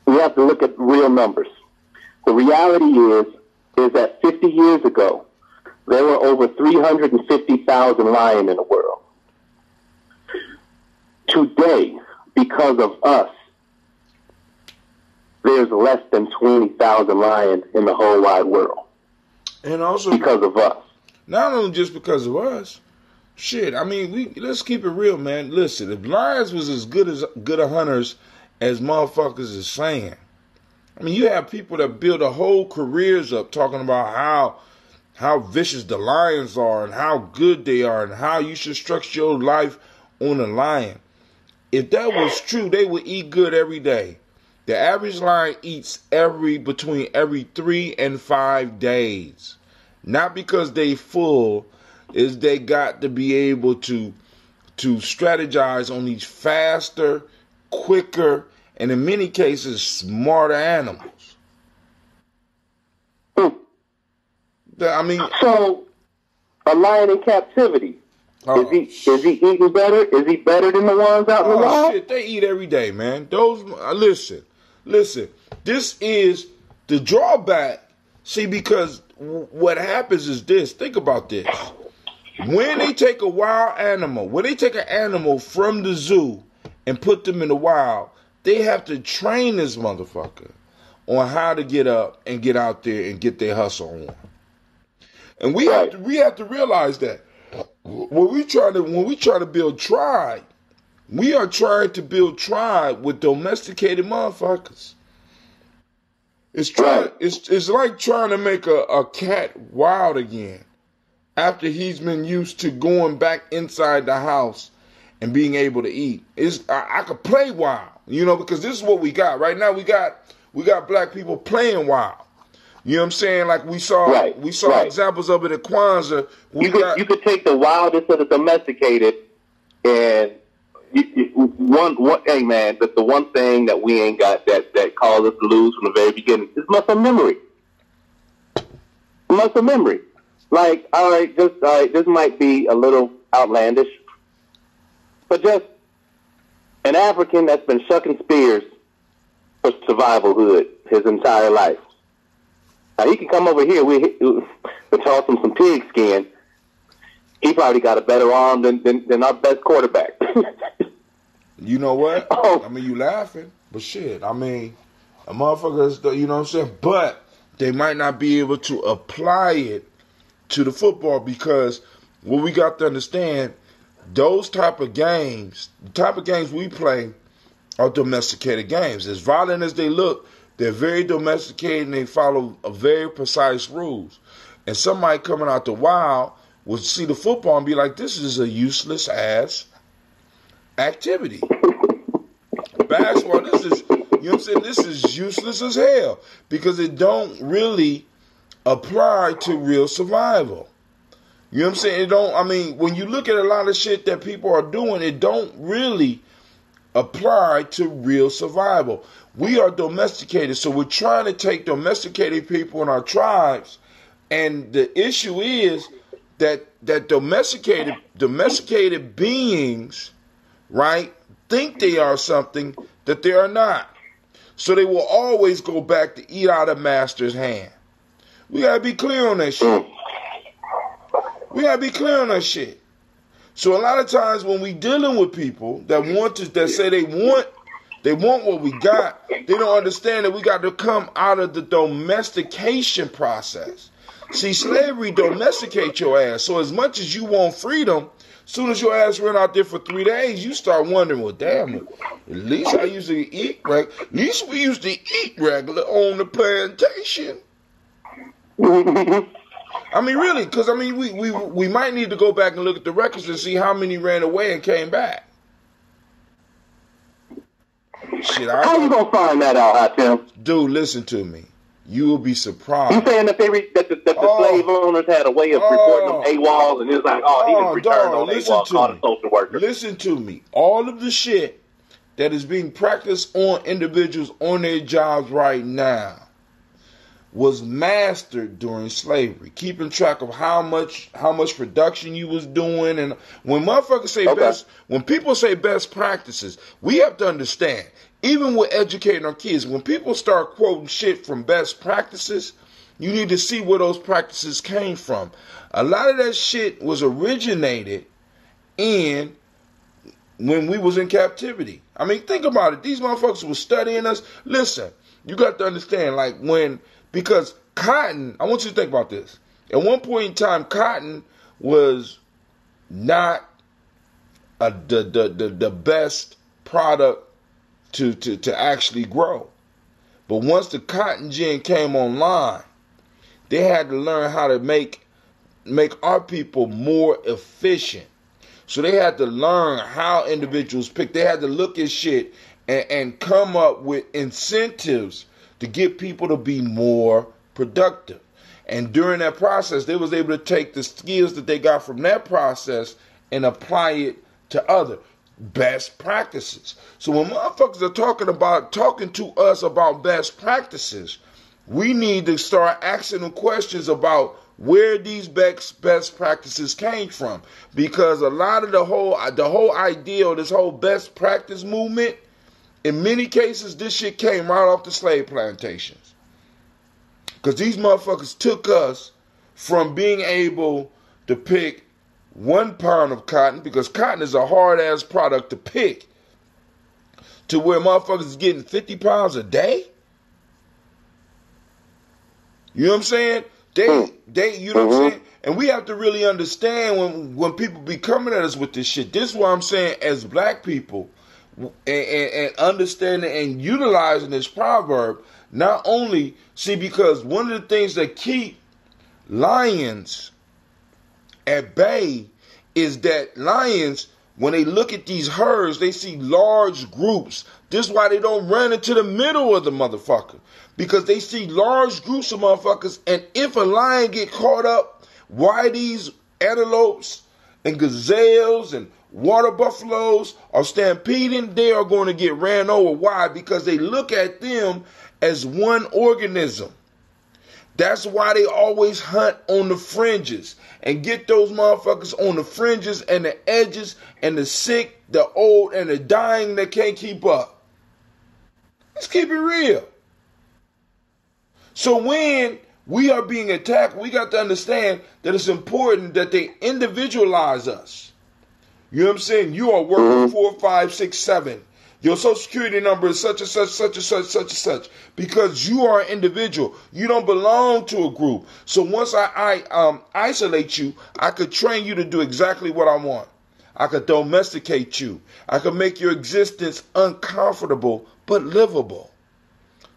we have to look at real numbers. The reality is that 50 years ago, there were over 350,000 lions in the world. Today, because of us, there's less than 20,000 lions in the whole wide world. And also because of us. Not only just because of us. Shit, let's keep it real, man. Listen, if lions was as good a hunters as motherfuckers is saying, you have people that build their whole careers up talking about how vicious the lions are and how good they are and how you should structure your life on a lion. If that was true, they would eat good every day. The average lion eats between every 3 and 5 days. Not because they full, is they got to be able to strategize on these faster, quicker, and in many cases, smarter animals. So, a lion in captivity, is he eating better? Is he better than the ones out in the wild? Shit, they eat every day, man. Those, listen. This is the drawback. See, because what happens is this. Think about this. When they take a wild animal, when they take an animal from the zoo and put them in the wild, they have to train this motherfucker on how to get up and get out there and get their hustle on. And we have to realize that when we try to build tribe, we are trying to build tribe with domesticated motherfuckers. It's like trying to make a cat wild again after he's been used to going back inside the house and being able to eat. I could play wild, because this is what we got right now. We got black people playing wild. You know what I'm saying? Like we saw examples of it at Kwanzaa. You could take the wildest of the domesticated, and hey man, the one thing that we ain't got that caused us to lose from the very beginning is muscle memory. Muscle memory. Like, all right, this might be a little outlandish, but just an African that's been shucking spears for survivalhood his entire life. Now, he can come over here, we toss him some pig skin. He probably got a better arm than our best quarterback. You know what? You laughing, but shit, a motherfucker, you know what I'm saying? But they might not be able to apply it to the football, because what we got to understand, those type of games, the type of games we play are domesticated games. As violent as they look, they're very domesticated and they follow a very precise rules. And somebody coming out the wild will see the football and be like, this is a useless ass activity. Basketball, this is, this is useless as hell, because it don't really apply to real survival. You know what I'm saying? It don't, I mean, when you look at a lot of shit that people are doing, it don't really apply to real survival. We are domesticated, so we're trying to take domesticated people in our tribes, and the issue is that domesticated beings, right, think they are something that they are not. So they will always go back to eat out of master's hand. We gotta be clear on that shit. We gotta be clear on that shit. So a lot of times when we dealing with people that say they want what we got, they don't understand that we got to come out of the domestication process. See, slavery domesticate your ass. So as much as you want freedom, as soon as your ass run out there for 3 days, you start wondering, well, damn it. At least I used to eat regular. At least we used to eat regular on the plantation. I mean, really, because I mean, we might need to go back and look at the records and see how many ran away and came back. Shit, how you gonna find that out, Tim? Dude, listen to me. You will be surprised. You saying that the slave owners had a way of reporting them AWOL, and it's like, he was returned on AWOL, called a social worker. Listen to me. All of the shit that is being practiced on individuals on their jobs right now was mastered during slavery, keeping track of how much production you was doing. And when motherfuckers say when people say best practices, we have to understand, even with educating our kids, when people start quoting shit from best practices, you need to see where those practices came from. A lot of that shit was originated when we was in captivity. I mean, think about it. These motherfuckers was studying us. Listen, you got to understand, because cotton, I want you to think about this. At one point in time, cotton was not the best product to actually grow. But once the cotton gin came online, they had to learn how to make our people more efficient. So they had to learn how individuals pick. They had to look at shit and come up with incentives to get people to be more productive. And during that process, they was able to take the skills that they got from that process and apply it to other best practices. So when motherfuckers are talking to us about best practices, we need to start asking them questions about where these best practices came from. Because a lot of the whole idea of this whole best practice movement, in many cases, this shit came right off the slave plantations. Because these motherfuckers took us from being able to pick 1 pound of cotton, because cotton is a hard-ass product to pick, to where motherfuckers is getting 50 pounds a day. You know what I'm saying? You know what I'm saying? And we have to really understand when people be coming at us with this shit. This is what I'm saying, as black people, and understanding and utilizing this proverb, not only, because one of the things that keep lions at bay is that lions, when they look at these herds, they see large groups. This is why they don't run into the middle of the motherfucker, because they see large groups of motherfuckers, and if a lion get caught up, why these antelopes and gazelles and water buffaloes are stampeding, they are going to get ran over. Why? Because they look at them as one organism. That's why they always hunt on the fringes and get those motherfuckers on the fringes and the edges and the sick, the old, and the dying that can't keep up. Let's keep it real. So when we are being attacked, we got to understand that it's important that they individualize us. You know what I'm saying? You are working 4, 5, 6, 7. Your social security number is such and such, such and such, such and such. Because you are an individual. You don't belong to a group. So once I isolate you, I could train you to do exactly what I want. I could domesticate you. I could make your existence uncomfortable but livable.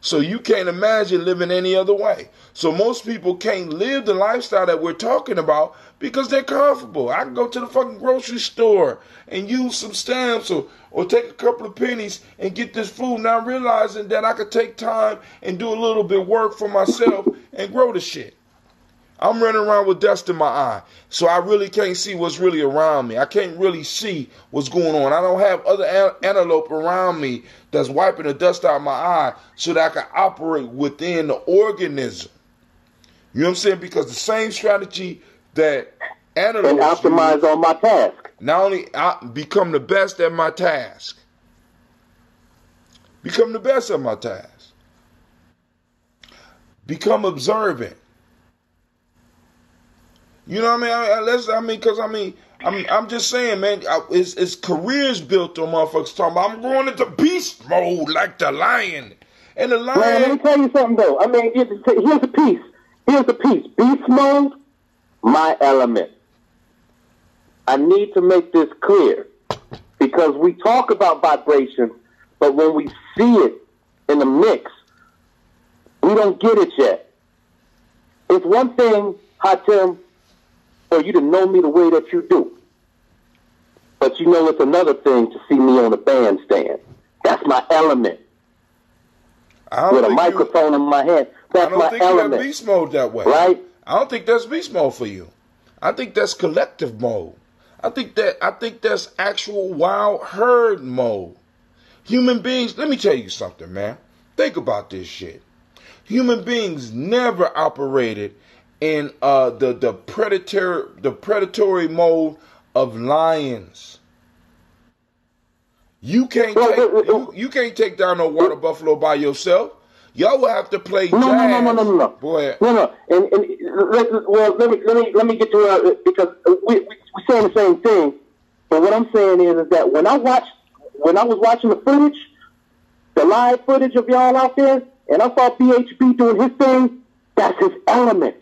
So you can't imagine living any other way. So most people can't live the lifestyle that we're talking about because they're comfortable. I can go to the fucking grocery store and use some stamps or take a couple of pennies and get this food, not realizing that I could take time and do a little bit of work for myself and grow the shit. I'm running around with dust in my eye, so I really can't see what's really around me. I can't really see what's going on. I don't have other antelope around me that's wiping the dust out of my eye so that I can operate within the organism. You know what I'm saying? Because the same strategy that antelope and optimize on my task. Not only become the best at my task. Become the best at my task. Become observant. You know what I mean? I'm just saying, man. It's careers built on motherfuckers talking about I'm going into beast mode like the lion, and the lion. Man, let me tell you something though. I mean, here's the piece. Here's the piece. Beast mode, my element. I need to make this clear because we talk about vibration, but when we see it in the mix, we don't get it yet. It's one thing, Hatem, for you to know me the way that you do. But you know it's another thing to see me on a bandstand. That's my element. With a microphone in my hand. That's my element. I don't think you have beast mode that way. Right? I don't think that's beast mode for you. I think that's collective mode. I think that's actual wild herd mode. Human beings, let me tell you something, man. Think about this shit. Human beings never operated in the predatory mode of lions. You can't take down no water buffalo by yourself. Y'all will have to play jazz. No. Boy. No. Let me get to because we're saying the same thing. But what I'm saying is that when I was watching the footage, the live footage of y'all out there, and I saw BHB doing his thing, that's his element.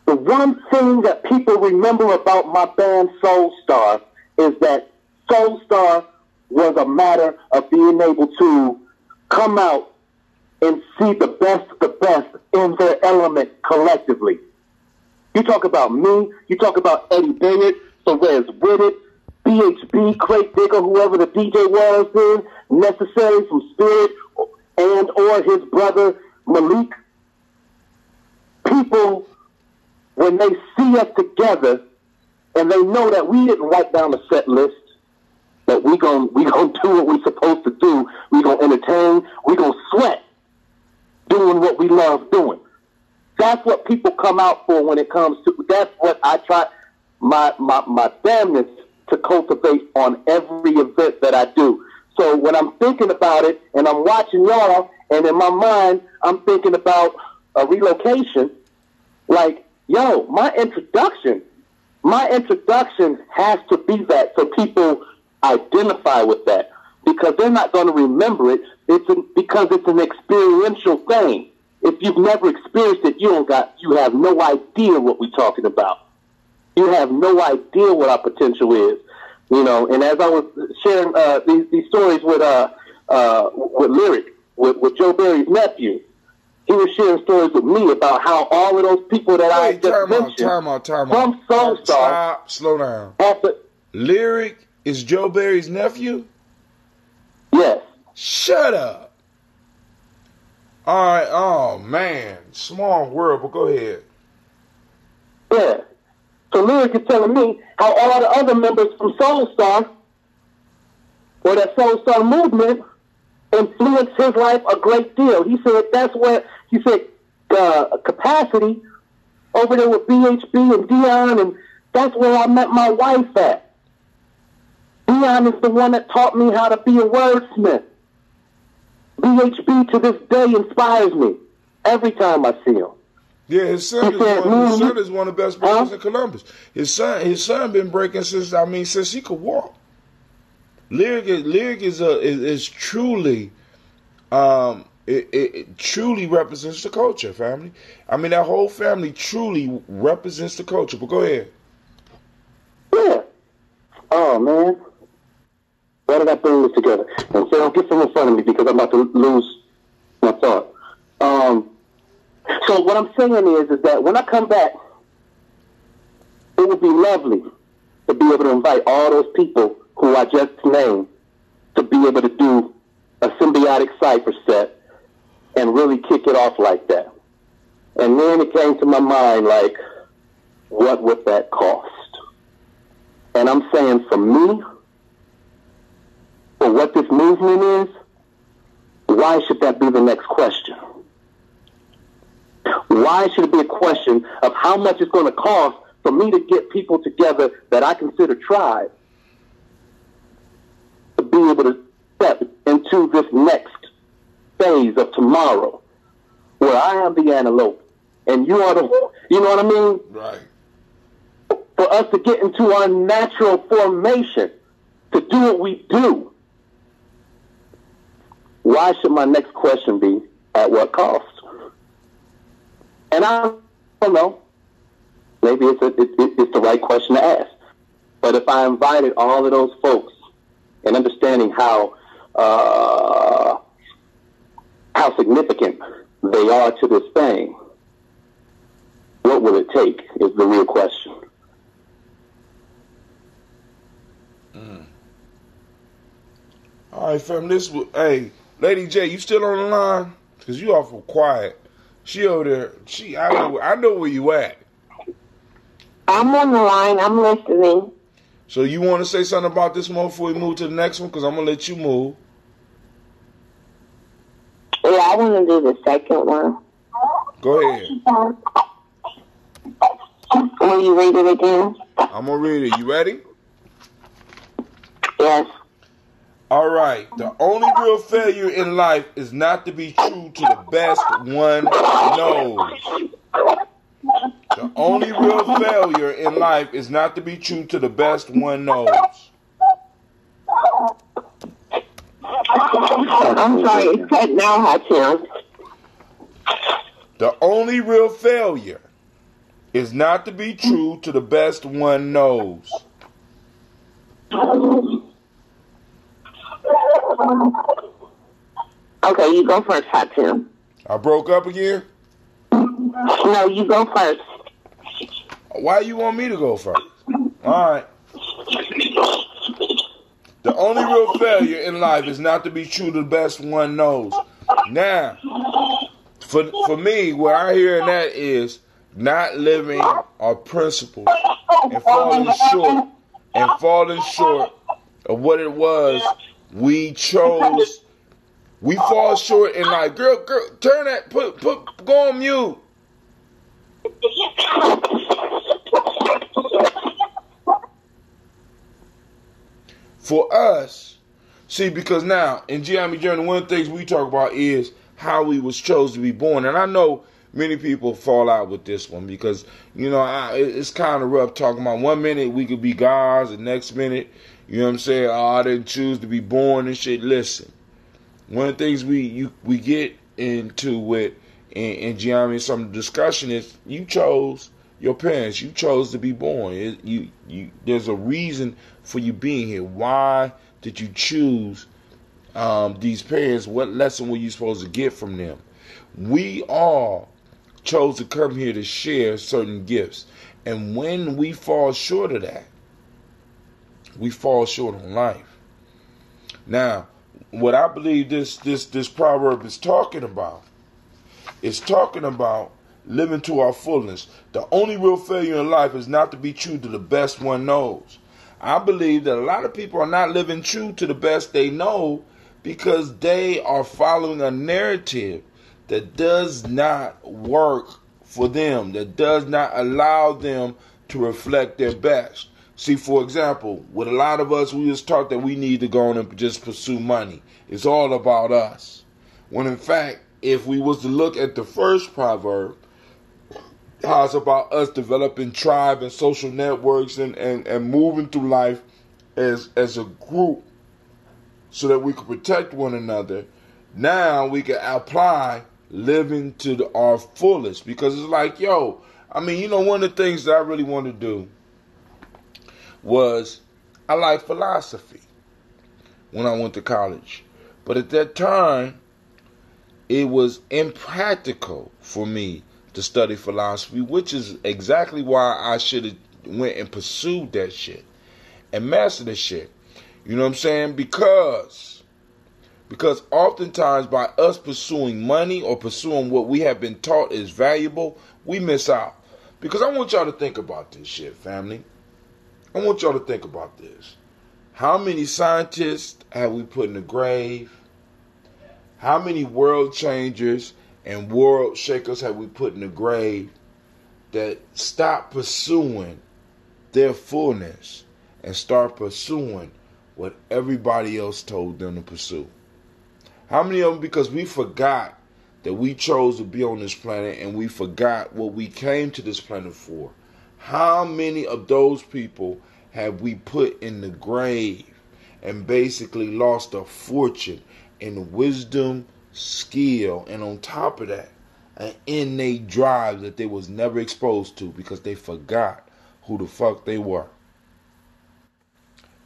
The one thing that people remember about my band Soul Star is that Soul Star was a matter of being able to come out and see the best of the best in their element collectively. You talk about me, you talk about Eddie Bayard, Perez With It, BHB, Craig Digger, whoever the DJ was then, Necessary from Spirit, and or his brother Malik. People, when they see us together and they know that we didn't write down a set list, that we gonna do what we're supposed to do, we gonna entertain, we gonna sweat doing what we love doing. That's what people come out for when it comes to, that's what I try my damnness to cultivate on every event that I do. So when I'm thinking about it and I'm watching y'all, and in my mind I'm thinking about a relocation, like, yo, my introduction has to be that so people identify with that, because they're not going to remember it. Because it's an experiential thing. If you've never experienced it, you have no idea what we're talking about. You have no idea what our potential is, you know. And as I was sharing these stories with Lyric, with Joe Berry's nephew, he was sharing stories with me about how all of those people that I just mentioned from Soul Star. Stop, slow down. Lyric is Joe Berry's nephew? Yes. Shut up. All right. Oh man, small world. But go ahead. Yeah. So Lyric is telling me how all the other members from Soul Star, or that Soul Star movement, influenced his life a great deal. He said that's where, he said, Capacity over there with BHB and Dion, and that's where I met my wife at. Dion is the one that taught me how to be a wordsmith. BHB to this day inspires me every time I see him. Yeah, his son is one of the best breakers in Columbus. His son been breaking since he could walk. Lyric is truly, it truly represents the culture, family. I mean, that whole family truly represents the culture. But go ahead. Yeah. Oh man, why did I bring this together? And so don't get them in front of me because I'm about to lose my thought. So what I'm saying is that when I come back, it would be lovely to be able to invite all those people who I just named to be able to do a symbiotic cipher set and really kick it off like that. And then it came to my mind, like, what would that cost? And I'm saying for me, for what this movement is, why should that be the next question? Why should it be a question of how much it's going to cost for me to get people together that I consider tribes to be able to step into this next phase of tomorrow where I am the antelope and you are the, you know what I mean? Right. For us to get into our natural formation, to do what we do. Why should my next question be, at what cost? And I don't know. Maybe it's the right question to ask. But if I invited all of those folks and understanding how significant they are to this thing, what will it take is the real question. All right, fam. Hey, Lady J, you still on the line? Cause you awful quiet. She over there. I know where you at. I'm on the line. I'm listening. So you want to say something about this one before we move to the next one? Cause I'm gonna let you move. Yeah, I want to do the second one. Go ahead. Will you read it again? I'm gonna read it. You ready? Yes. All right. The only real failure in life is not to be true to the best one knows. The only real failure in life is not to be true to the best one knows. I'm sorry, it's cutting out, Hatim. The only real failure is not to be true to the best one knows. Okay, you go first, Hatim. I broke up again? No, you go first. Why you want me to go first? All right. The only real failure in life is not to be true to the best one knows. Now, for me, what I hear in that is not living our principles and falling short of what it was we chose. We fall short in life. Girl, turn that, go on mute. For us, see, because now in Geometry Journey, one of the things we talk about is how we was chosen to be born. And I know many people fall out with this one because, it's kind of rough talking about 1 minute we could be gods, the next minute, you know what I'm saying, I didn't choose to be born and shit. Listen, one of the things we get into with in geometry, some discussion is you chose your parents. You chose to be born. There's a reason for you being here. Why did you choose these parents? What lesson were you supposed to get from them? We all chose to come here to share certain gifts. And when we fall short of that, we fall short on life. Now, what I believe this proverb is talking about living to our fullness. The only real failure in life is not to be true to the best one knows. I believe that a lot of people are not living true to the best they know because they are following a narrative that does not work for them, that does not allow them to reflect their best. See, for example, with a lot of us, we was taught that we need to go on and just pursue money. It's all about us. When in fact, if we was to look at the first proverb, how it's about us developing tribe and social networks and moving through life as a group so that we can protect one another. Now we can apply living to our fullest because it's like, one of the things that I really want to do was I like philosophy when I went to college. But at that time, it was impractical for me to study philosophy, which is exactly why I should have went and pursued that shit and mastered that shit. You know what I'm saying? Because Because oftentimes by us pursuing money or pursuing what we have been taught is valuable, we miss out. Because I want y'all to think about this shit, family. I want y'all to think about this. How many scientists have we put in the grave? How many world changers and world shakers have we put in the grave that stop pursuing their fullness and start pursuing what everybody else told them to pursue? How many of them, because we forgot that we chose to be on this planet and we forgot what we came to this planet for? How many of those people have we put in the grave and basically lost a fortune in wisdom, skill, and on top of that, an innate drive that they was never exposed to because they forgot who the fuck they were?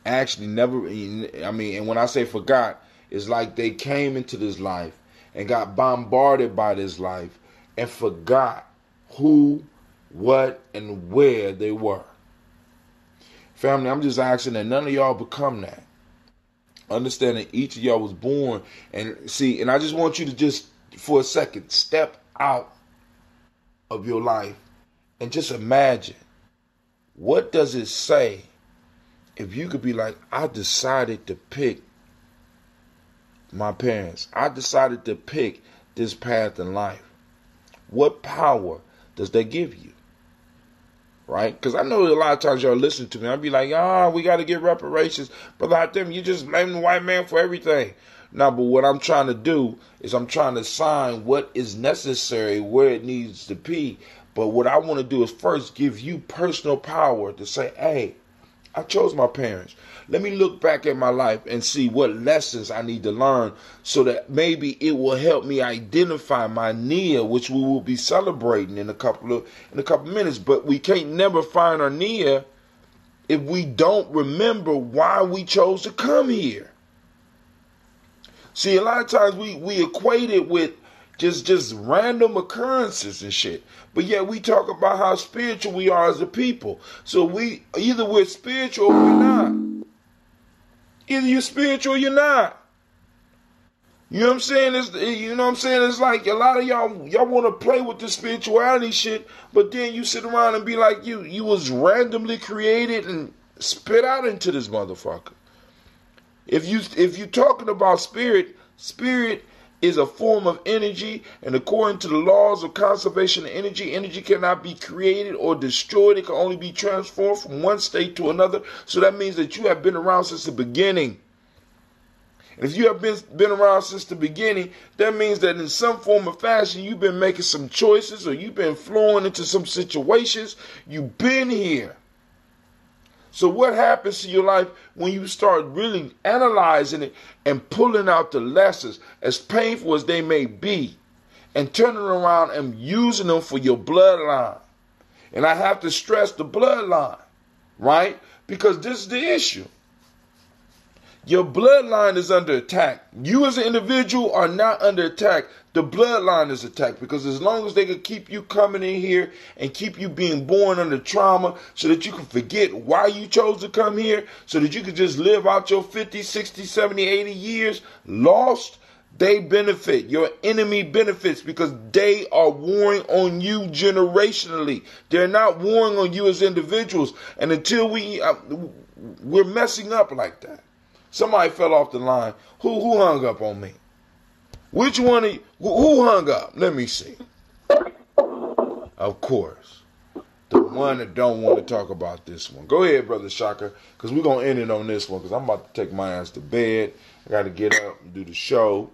Actually never, and when I say forgot, it's like they came into this life and got bombarded by this life and forgot who, what, and where they were. Family, I'm just asking that none of y'all become that. Understand that each of y'all was born, and see, and I just want you to just, for a second, step out of your life and just imagine, what does it say if you could be like, I decided to pick my parents. I decided to pick this path in life. What power does that give you? Right? Because I know a lot of times y'all listen to me. I'll be like, we got to get reparations. Brother Hatem, you just blame the white man for everything. No, but what I'm trying to do is I'm trying to assign what is necessary where it needs to be. But what I want to do is first give you personal power to say, hey, I chose my parents. Let me look back at my life and see what lessons I need to learn so that maybe it will help me identify my Nia, which we will be celebrating in a couple of minutes. But we can't never find our Nia if we don't remember why we chose to come here. See, a lot of times we equate it with just random occurrences and shit. But yet we talk about how spiritual we are as a people. So either we're spiritual or we're not. Either you're spiritual or you're not. You know what I'm saying? It's like a lot of y'all want to play with the spirituality shit, but then you sit around and be like, you was randomly created and spit out into this motherfucker. If you're talking about spirit is a form of energy, and according to the laws of conservation of energy cannot be created or destroyed. It can only be transformed from one state to another. So that means that you have been around since the beginning. And if you have been around since the beginning, that means that in some form or fashion you've been making some choices or you've been flowing into some situations. You've been here. So what happens to your life when you start really analyzing it and pulling out the lessons, as painful as they may be, and turning around and using them for your bloodline? And I have to stress the bloodline, right? Because this is the issue. Your bloodline is under attack. You as an individual are not under attack. The bloodline is attacked, because as long as they can keep you coming in here and keep you being born under trauma so that you can forget why you chose to come here, so that you can just live out your 50, 60, 70, 80 years lost, they benefit. Your enemy benefits because they are warring on you generationally. They're not warring on you as individuals. And until we're messing up like that. Somebody fell off the line. Who hung up on me? Which one of you? Who hung up? Let me see. Of course. The one that don't want to talk about this one. Go ahead, Brother Shaka, because we're going to end it on this one, because I'm about to take my ass to bed. I got to get up and do the show.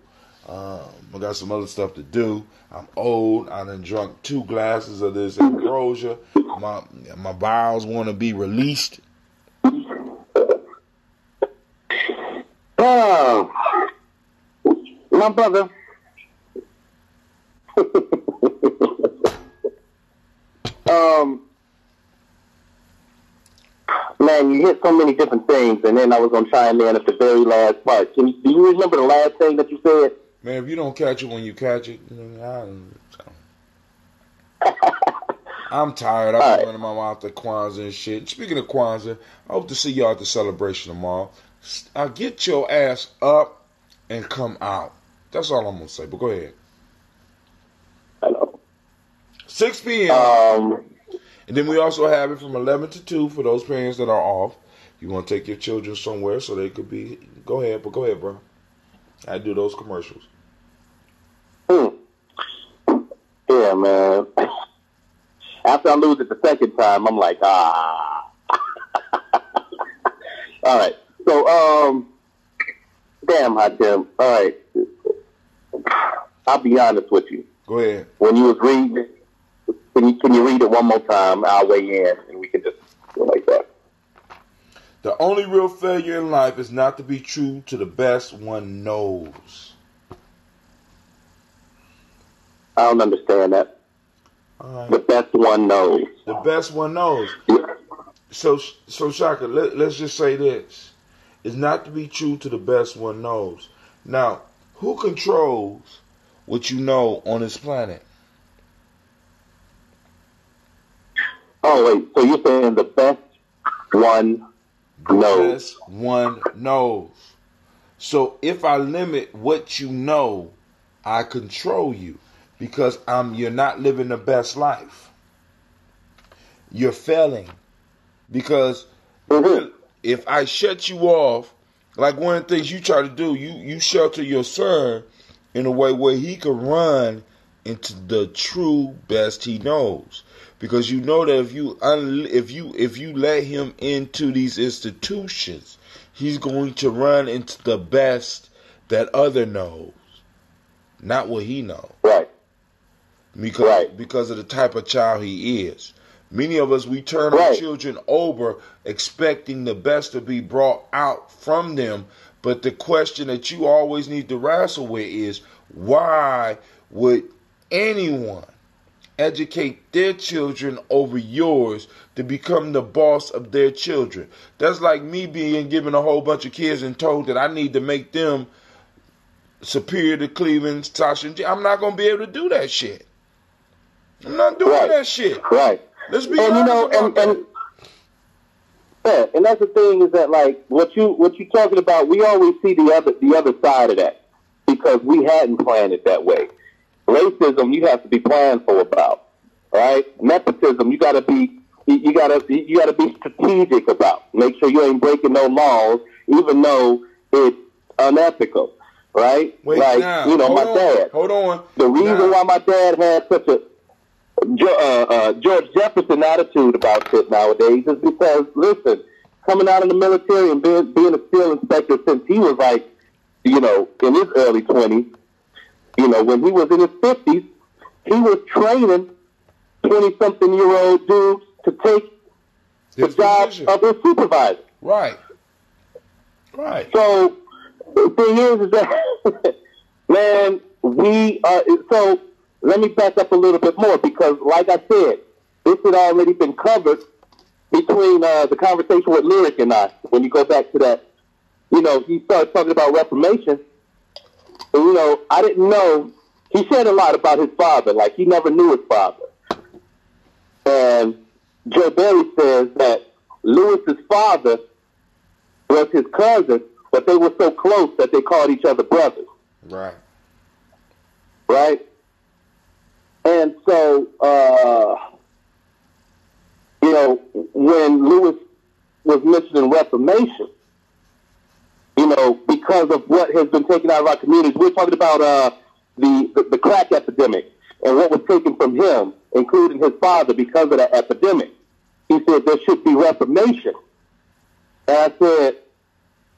I got some other stuff to do. I'm old. I done drunk 2 glasses of this ambrosia. My bowels want to be released. My brother. Man, you hit so many different things, and then I was gonna chime in at the very last part. Do you remember the last thing that you said? Man, if you don't catch it when you catch it, I'm tired. I've been running my mouth to Kwanzaa and shit. Speaking of Kwanzaa, I hope to see y'all at the celebration tomorrow. Get your ass up and come out. That's all I'm going to say, but go ahead. I know. 6 p.m. And then we also have it from 11 to 2 for those parents that are off. You want to take your children somewhere so they could be, go ahead, bro. I do those commercials. Yeah, man. After I lose it the second time, I'm like, All right. So, damn, Hot Tim. All right. I'll be honest with you. Go ahead. When you was reading it, can you read it one more time? I'll weigh in, and we can just go like that. The only real failure in life is not to be true to the best one knows. I don't understand that. Right. The best one knows. The best one knows. So Shaka, let's just say this. It's not to be true to the best one knows. Now, who controls what you know on this planet? Oh, wait. So you're saying the best one knows? Best one knows. So if I limit what you know, I control you. Because you're not living the best life. You're failing. Because if I shut you off, like one of the things you try to do, you shelter your son in a way where he can run into the true best he knows. Because you know that if you let him into these institutions, he's going to run into the best that other knows, not what he knows. Right. Because of the type of child he is. Many of us, we turn our children over expecting the best to be brought out from them. But the question that you always need to wrestle with is, why would anyone educate their children over yours to become the boss of their children? That's like me being given a whole bunch of kids and told that I need to make them superior to Cleveland, Tasha, and I'm not going to be able to do that shit. I'm not doing that shit. Right. Let's be honest about that. Yeah, and that's the thing is that, like, what you talking about, we always see the other side of that because we hadn't planned it that way. Racism, you have to be planful about, right? Nepotism, you gotta be strategic about. Make sure you ain't breaking no laws, even though it's unethical, right? Wait, like, now, my dad. Hold on. The reason why my dad had such a George Jefferson attitude about shit nowadays is because, listen, coming out of the military and being a steel inspector since he was like, in his early 20s, when he was in his 50s, he was training 20-something-year-old dudes to take the job of his supervisor. Right. So the thing is that, man, we are, so let me back up a little bit more because, like I said, this had already been covered between the conversation with Lyric and I. When you go back to that, he started talking about Reformation. And, I didn't know. He said a lot about his father, like he never knew his father. And Joe Berry says that Lewis's father was his cousin, but they were so close that they called each other brothers. Right. And so, when Lewis was mentioning Reformation, because of what has been taken out of our communities, we're talking about the crack epidemic and what was taken from him, including his father, because of that epidemic. He said there should be reformation. And I said,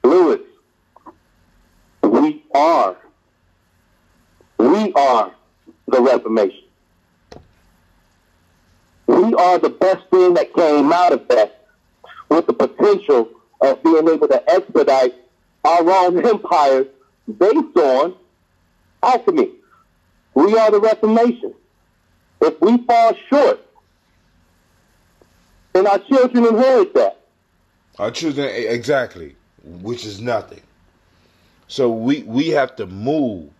Lewis, we are the Reformation. We are the best thing that came out of that, with the potential of being able to expedite our own empires based on alchemy. We are the Reformation. If we fall short, then our children inherit that. Our children, exactly, which is nothing. So we have to move.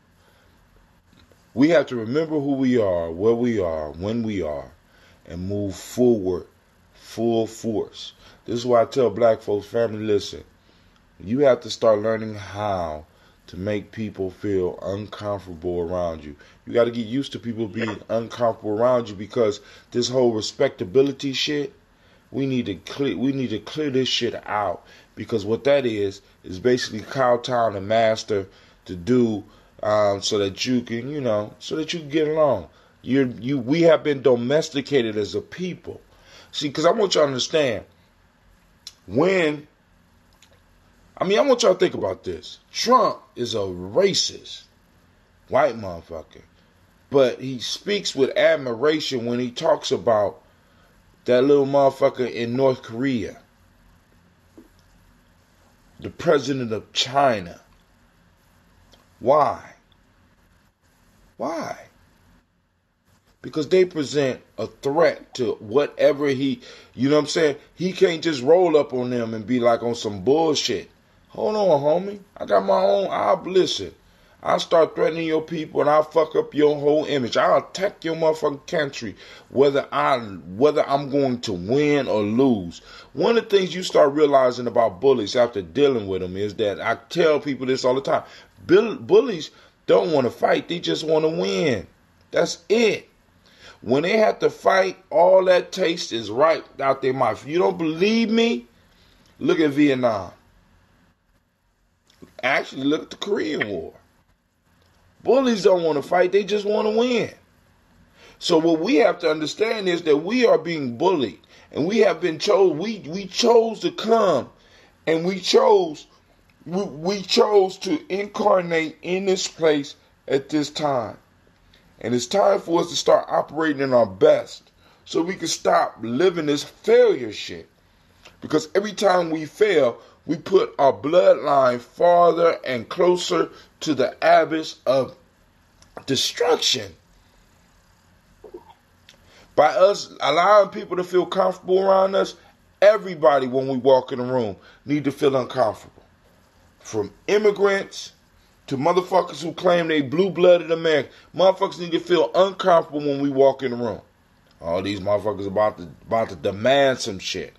We have to remember who we are, where we are, when we are, and move forward full force. This is why I tell black folks, family, listen, you have to start learning how to make people feel uncomfortable around you. You got to get used to people being uncomfortable around you, because this whole respectability shit, we need to clear this shit out, because what that is basically kowtowing the master to do, so that you can, so that you can get along. We have been domesticated as a people. See, because I want y'all to understand, I want y'all to think about this. Trump is a racist white motherfucker, but he speaks with admiration when he talks about that little motherfucker in North Korea, the president of China. Why? Because they present a threat to whatever you know what I'm saying? He can't just roll up on them and be like on some bullshit. Hold on, homie. I got my own. Listen. I'll start threatening your people and I'll fuck up your whole image. I'll attack your motherfucking country, whether I'm going to win or lose. One of the things you start realizing about bullies after dealing with them is that, I tell people this all the time, bullies don't want to fight. They just want to win. That's it. When they have to fight, all that taste is right out their mouth. If you don't believe me, look at Vietnam. Actually, look at the Korean War. Bullies don't want to fight. They just want to win. So what we have to understand is that we are being bullied. And we have been we chose to come. And we chose to incarnate in this place at this time. And it's time for us to start operating in our best, so we can stop living this failure shit. Because every time we fail, we put our bloodline farther and closer to the abyss of destruction. By us allowing people to feel comfortable around us, everybody, when we walk in the room, need to feel uncomfortable. From immigrants to motherfuckers who claim they blue-blooded American. Motherfuckers need to feel uncomfortable when we walk in the room. All these motherfuckers about to demand some shit.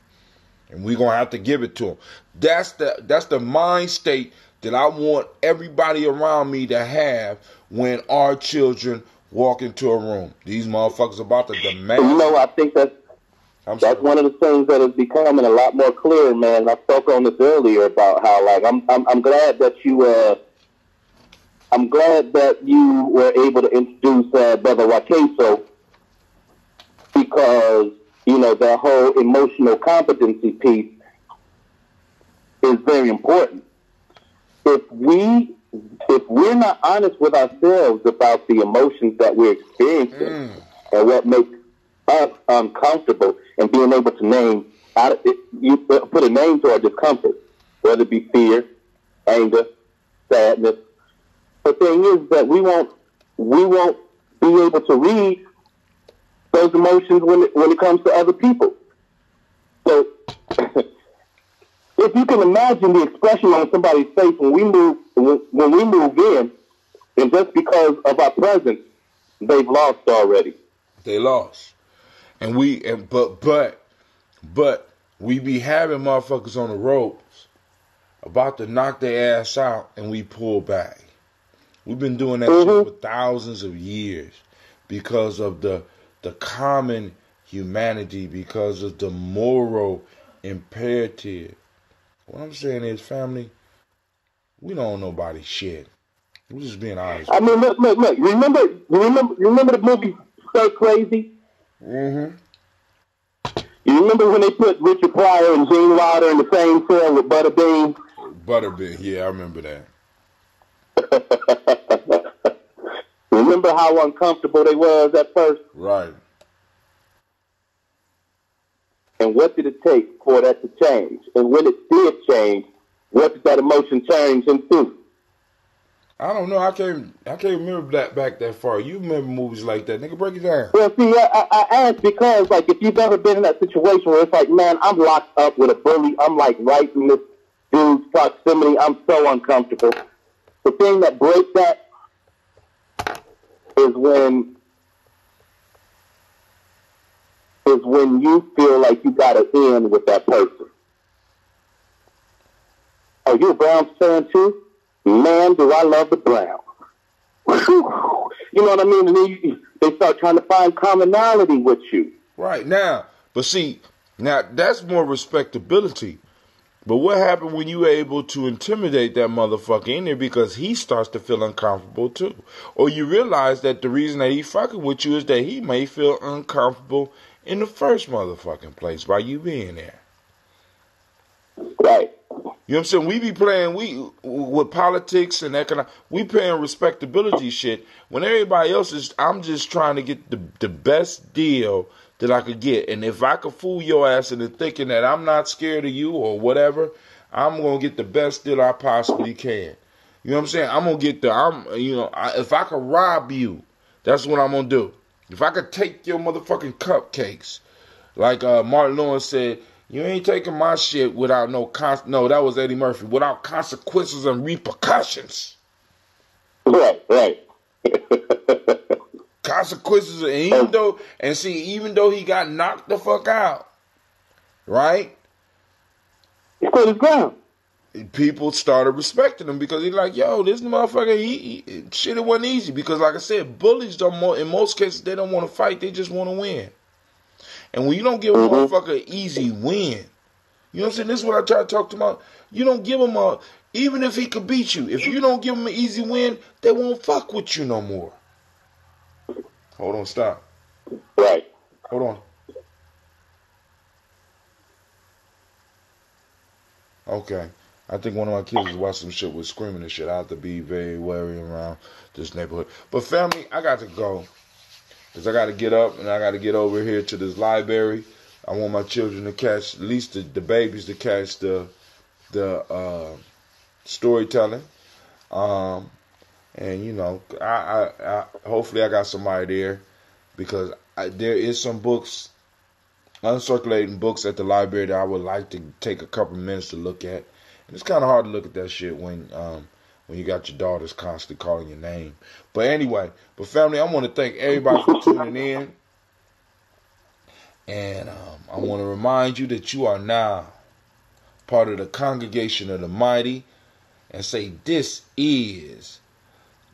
And we're going to have to give it to them. That's the mind state that I want everybody around me to have when our children walk into a room. These motherfuckers about to demand. I think that's one of the things that is becoming a lot more clear, man. I spoke on this earlier about how, like, I'm glad that you were able to introduce Brother Wakeso, because, that whole emotional competency piece is very important. If we're not honest with ourselves about the emotions that we're experiencing and what makes us uncomfortable, and being able to put a name to our discomfort, whether it be fear, anger, sadness. The thing is that we won't be able to read those emotions when it comes to other people. So, if you can imagine the expression on somebody's face when we move in, and just because of our presence, they've lost already. They lost, but we be having motherfuckers on the ropes about to knock their ass out, and we pull back. We've been doing that shit for thousands of years because of the common humanity, because of the moral imperative. What I'm saying is, family, we don't know nobody's shit. We're just being honest. I mean, look. Remember the movie So Crazy? Mm-hmm. You remember when they put Richard Pryor and Gene Wilder in the same cell with Butterbean? Butterbean, yeah, I remember that. Remember how uncomfortable they was at first? Right. And what did it take for that to change? And when it did change, what did that emotion change into? I don't know. I can't remember that back that far. You remember movies like that, nigga? Break it down. Well, see, I asked because, like, if you've ever been in that situation where it's like, man, I'm locked up with a bully. I'm like right in this dude's proximity. I'm so uncomfortable. The thing that breaks that is when you feel like you got to end with that person. Are you a Browns fan too? Man, do I love the brown. Whew. You know what I mean? And then they start trying to find commonality with you. Right now, but see, now that's more respectability. But what happened when you were able to intimidate that motherfucker in there because he starts to feel uncomfortable too? Or you realize that the reason that he fucking with you is that he may feel uncomfortable in the first motherfucking place by you being there. Right. You know what I'm saying? We be playing with politics and economic. We playing respectability shit when everybody else is. I'm just trying to get the best deal that I could get, and if I could fool your ass into thinking that I'm not scared of you or whatever, I'm gonna get the best deal I possibly can. You know what I'm saying? I'm gonna get if I could rob you, that's what I'm gonna do. If I could take your motherfucking cupcakes, like Martin Lawrence said. You ain't taking my shit without no that was Eddie Murphy. Without consequences and repercussions. Right. Consequences, and even though he got knocked the fuck out, right? He stood his ground. People started respecting him because he's like, yo, this motherfucker, shit, it wasn't easy. Because like I said, bullies in most cases, they don't want to fight, they just want to win. And when you don't give a motherfucker an easy win, you know what I'm saying? This is what I try to talk to him about. You don't give him even if he could beat you, if you don't give him an easy win, they won't fuck with you no more. Hold on, stop. Right. Hold on. Okay. I think one of my kids was watching some shit with screaming and shit. I have to be very wary around this neighborhood. But family, I got to go. Because I got to get up and I got to get over here to this library. I want my children to catch, at least the babies to catch the storytelling. And, you know, I hopefully I got somebody there because there is some books, uncirculating books at the library that I would like to take a couple minutes to look at. And it's kind of hard to look at that shit when you got your daughters constantly calling your name. But anyway, family, I want to thank everybody for tuning in. And I want to remind you that you are now part of the congregation of the mighty. And say, this is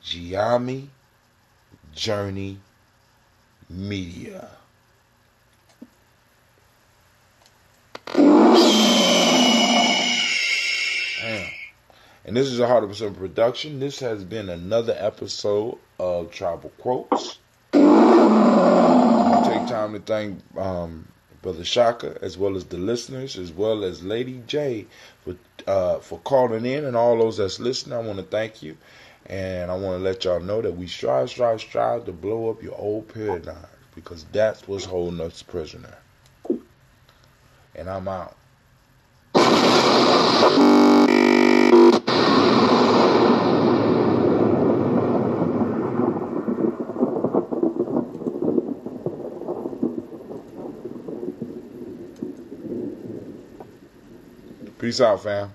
Giami Journey Media. Damn. And this is a 100% production. This has been another episode of Tribal Quotes. I take time to thank Brother Shaka, as well as the listeners, as well as Lady J for calling in, and all those that's listening. I want to thank you, and I want to let y'all know that we strive to blow up your old paradigms, because that's what's holding us prisoner. And I'm out. Peace out, fam.